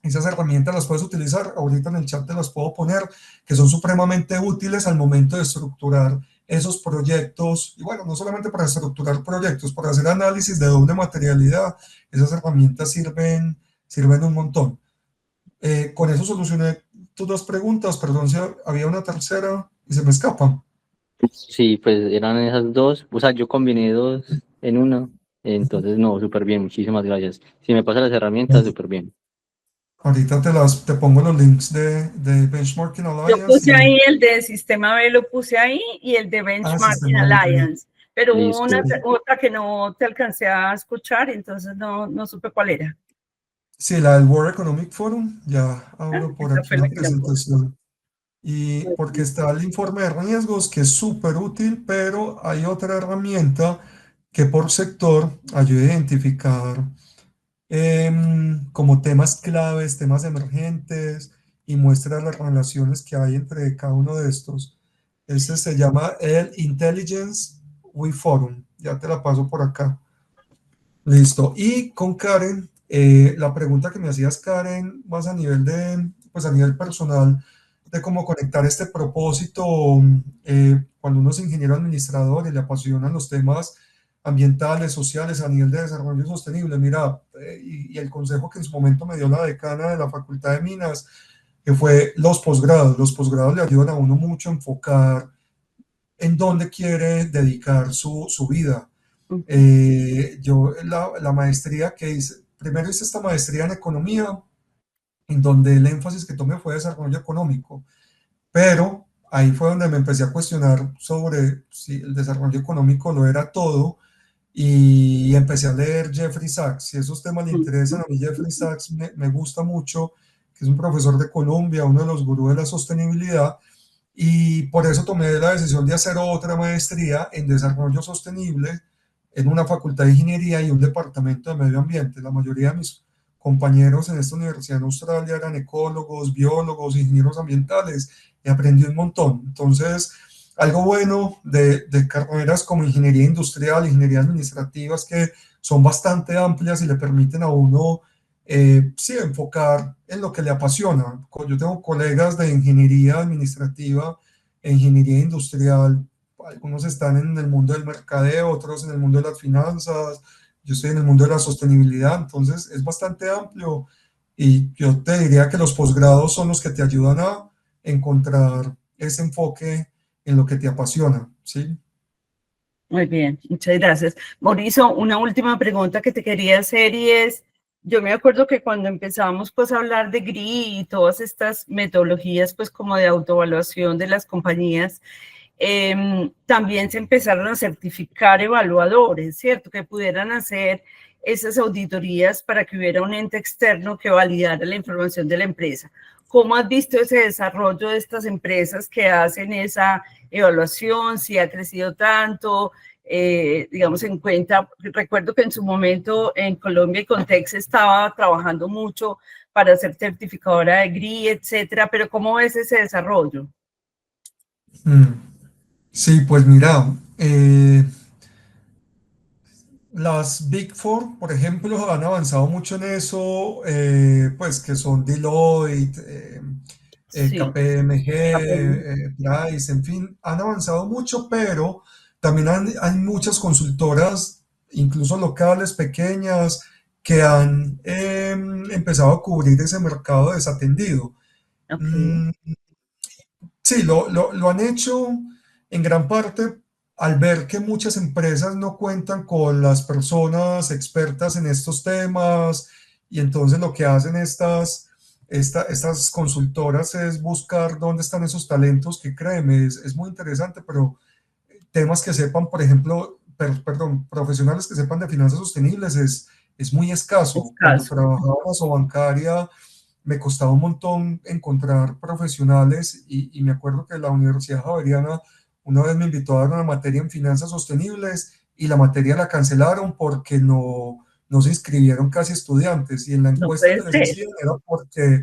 Esas herramientas las puedes utilizar, ahorita en el chat te las puedo poner, que son supremamente útiles al momento de estructurar esos proyectos. Y bueno, no solamente para estructurar proyectos, para hacer análisis de doble materialidad, esas herramientas sirven un montón. Con eso solucioné tus dos preguntas, perdón si había una tercera y se me escapa. Sí, pues eran esas dos, o sea, yo combiné dos en una, entonces no, súper bien, muchísimas gracias. Si me pasan las herramientas, súper bien. Ahorita te pongo los links de Benchmarking Yo Alliance. puse ahí el de Sistema B, lo puse ahí, y el de Benchmarking Alliance, pero hubo otra que no te alcancé a escuchar, entonces no supe cuál era. Sí, la del World Economic Forum, ya abro por esa aquí fue la la que la puse. presentación. Y porque está el informe de riesgos, que es súper útil, pero hay otra herramienta que por sector ayuda a identificar como temas claves, temas emergentes, y muestra las relaciones que hay entre cada uno de estos. Ese se llama el Intelligence We Forum. Ya te la paso por acá. Listo. Y con Karen, la pregunta que me hacías, Karen, más a nivel pues a nivel personal, de cómo conectar este propósito, cuando uno es ingeniero administrador y le apasionan los temas ambientales, sociales, a nivel de desarrollo sostenible. Mira, y el consejo que en su momento me dio la decana de la Facultad de Minas, que fue los posgrados. Los posgrados le ayudan a uno mucho a enfocar en dónde quiere dedicar su vida. Yo la maestría que hice, primero hice esta maestría en economía, en donde el énfasis que tomé fue desarrollo económico, pero ahí fue donde me empecé a cuestionar sobre si el desarrollo económico lo era todo, y empecé a leer Jeffrey Sachs. Si esos temas le interesan, a mí Jeffrey Sachs me gusta mucho, que es un profesor de Colombia, uno de los gurús de la sostenibilidad, y por eso tomé la decisión de hacer otra maestría en desarrollo sostenible en una facultad de ingeniería y un departamento de medio ambiente. La mayoría de mis compañeros en esta universidad en Australia eran ecólogos, biólogos, ingenieros ambientales, y aprendí un montón. Entonces, algo bueno de carreras como ingeniería industrial, ingeniería administrativa, es que son bastante amplias y le permiten a uno sí, enfocar en lo que le apasiona. Yo tengo colegas de ingeniería administrativa e ingeniería industrial. Algunos están en el mundo del mercadeo, otros en el mundo de las finanzas. Yo estoy en el mundo de la sostenibilidad, entonces es bastante amplio, y yo te diría que los posgrados son los que te ayudan a encontrar ese enfoque en lo que te apasiona, ¿sí? Muy bien, muchas gracias. Mauricio, una última pregunta que te quería hacer, y es, yo me acuerdo que cuando empezamos pues a hablar de GRI y todas estas metodologías pues como de autoevaluación de las compañías, también se empezaron a certificar evaluadores, ¿cierto? Que pudieran hacer esas auditorías para que hubiera un ente externo que validara la información de la empresa. ¿Cómo has visto ese desarrollo de estas empresas que hacen esa evaluación? Si ha crecido tanto, digamos, en cuenta, recuerdo que en su momento en Colombia y Context estaba trabajando mucho para ser certificadora de GRI, etcétera, pero ¿cómo ves ese desarrollo? Sí, pues mira, las Big Four, por ejemplo, han avanzado mucho en eso, pues que son Deloitte, Sí, KPMG, Price, en fin, han avanzado mucho, pero también hay muchas consultoras, incluso locales, pequeñas, que han empezado a cubrir ese mercado desatendido. ok. Sí, lo han hecho en gran parte al ver que muchas empresas no cuentan con las personas expertas en estos temas, y entonces lo que hacen estas consultoras es buscar dónde están esos talentos, que créeme, es muy interesante, pero temas que sepan, por ejemplo, perdón, profesionales que sepan de finanzas sostenibles es muy escaso. Cuando trabajaba en la Sobancaria me costaba un montón encontrar profesionales y me acuerdo que la Universidad Javeriana una vez me invitó a dar una materia en finanzas sostenibles y la materia la cancelaron porque no se inscribieron casi estudiantes, y en la encuesta que les hacían era porque,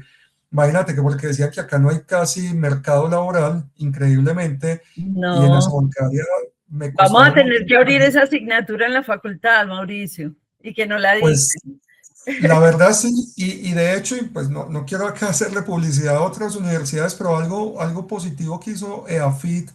imagínate, que porque decían que acá no hay casi mercado laboral, increíblemente, y en la Sobancaria me costaba. Vamos a tener que abrir esa asignatura en la facultad, Mauricio, y que no la dicten. Pues, la verdad sí, y de hecho, pues no quiero acá hacerle publicidad a otras universidades, pero algo positivo que hizo EAFIT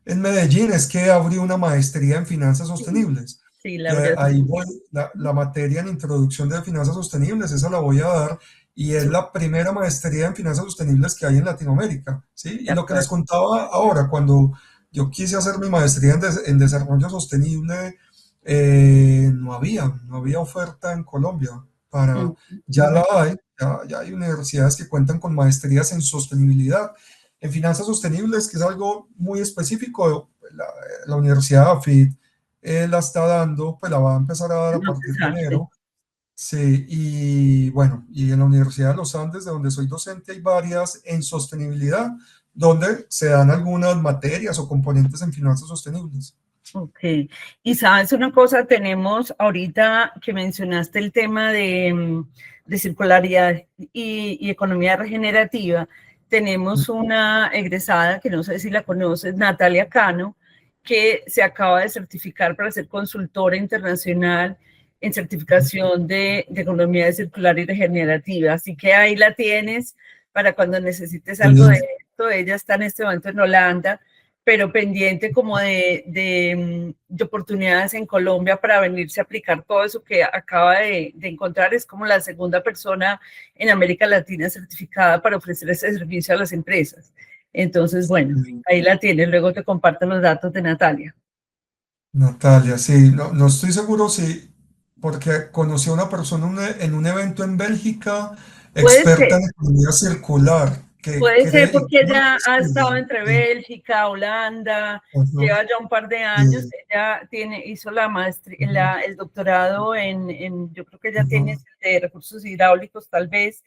en Medellín es que abrió una maestría en finanzas sostenibles. Sí, ahí voy, la materia en introducción de finanzas sostenibles, esa la voy a dar, y es la primera maestría en finanzas sostenibles que hay en Latinoamérica, ¿sí? Y lo que les contaba ahora, cuando yo quise hacer mi maestría en desarrollo sostenible, no había oferta en Colombia. Ya la hay, ya hay universidades que cuentan con maestrías en sostenibilidad. En finanzas sostenibles, que es algo muy específico, la Universidad AFIT la está dando, pues la va a empezar a dar a partir de enero. Sí, y bueno, y en la Universidad de los Andes, de donde soy docente, hay varias en sostenibilidad, donde se dan algunas materias o componentes en finanzas sostenibles. Ok, y sabes una cosa, tenemos ahorita que mencionaste el tema de circularidad y economía regenerativa, tenemos una egresada, que no sé si la conoces, Natalia Cano, que se acaba de certificar para ser consultora internacional en certificación de economía circular y regenerativa. Así que ahí la tienes para cuando necesites algo de esto. Ella está en este momento en Holanda, pero pendiente como de oportunidades en Colombia para venirse a aplicar todo eso que acaba de encontrar. Es como la segunda persona en América Latina certificada para ofrecer ese servicio a las empresas. Entonces, bueno, ahí la tienes. Luego te comparto los datos de Natalia. Natalia, sí, no estoy seguro si, porque conocí a una persona en un evento en Bélgica, experta en economía circular. Puede ser porque ella ha estado entre Bélgica, Holanda, lleva ya un par de años, ella hizo la maestría, el doctorado yo creo que ella tiene de recursos hidráulicos tal vez,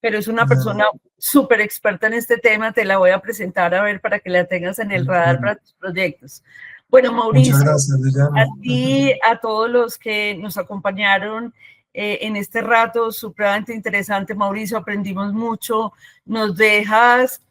pero es una persona súper experta en este tema. Te la voy a presentar a ver para que la tengas en el radar para tus proyectos. Bueno, Mauricio, muchas gracias, Liliana. A ti, a todos los que nos acompañaron en este rato supremamente interesante, Mauricio, aprendimos mucho, nos dejas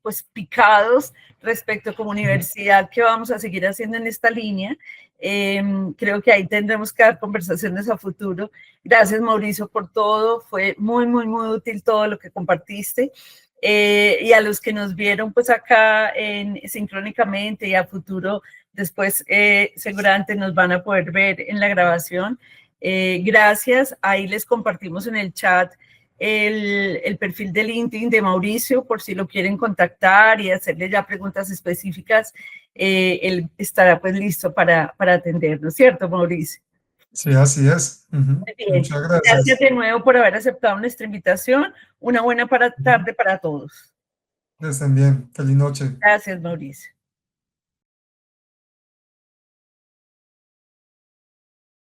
pues picados respecto como universidad que vamos a seguir haciendo en esta línea. Creo que ahí tendremos que dar conversaciones a futuro. Gracias, Mauricio, por todo, fue muy, muy, muy útil todo lo que compartiste. Y a los que nos vieron pues acá sincrónicamente y a futuro, después seguramente nos van a poder ver en la grabación. Gracias, ahí les compartimos en el chat el perfil de LinkedIn de Mauricio por si lo quieren contactar y hacerle ya preguntas específicas. Él estará pues listo para atendernos, ¿cierto, Mauricio? Sí, así es. Muchas gracias. Gracias de nuevo por haber aceptado nuestra invitación. Una buena tarde para todos. Que estén bien. Feliz noche. Gracias, Mauricio.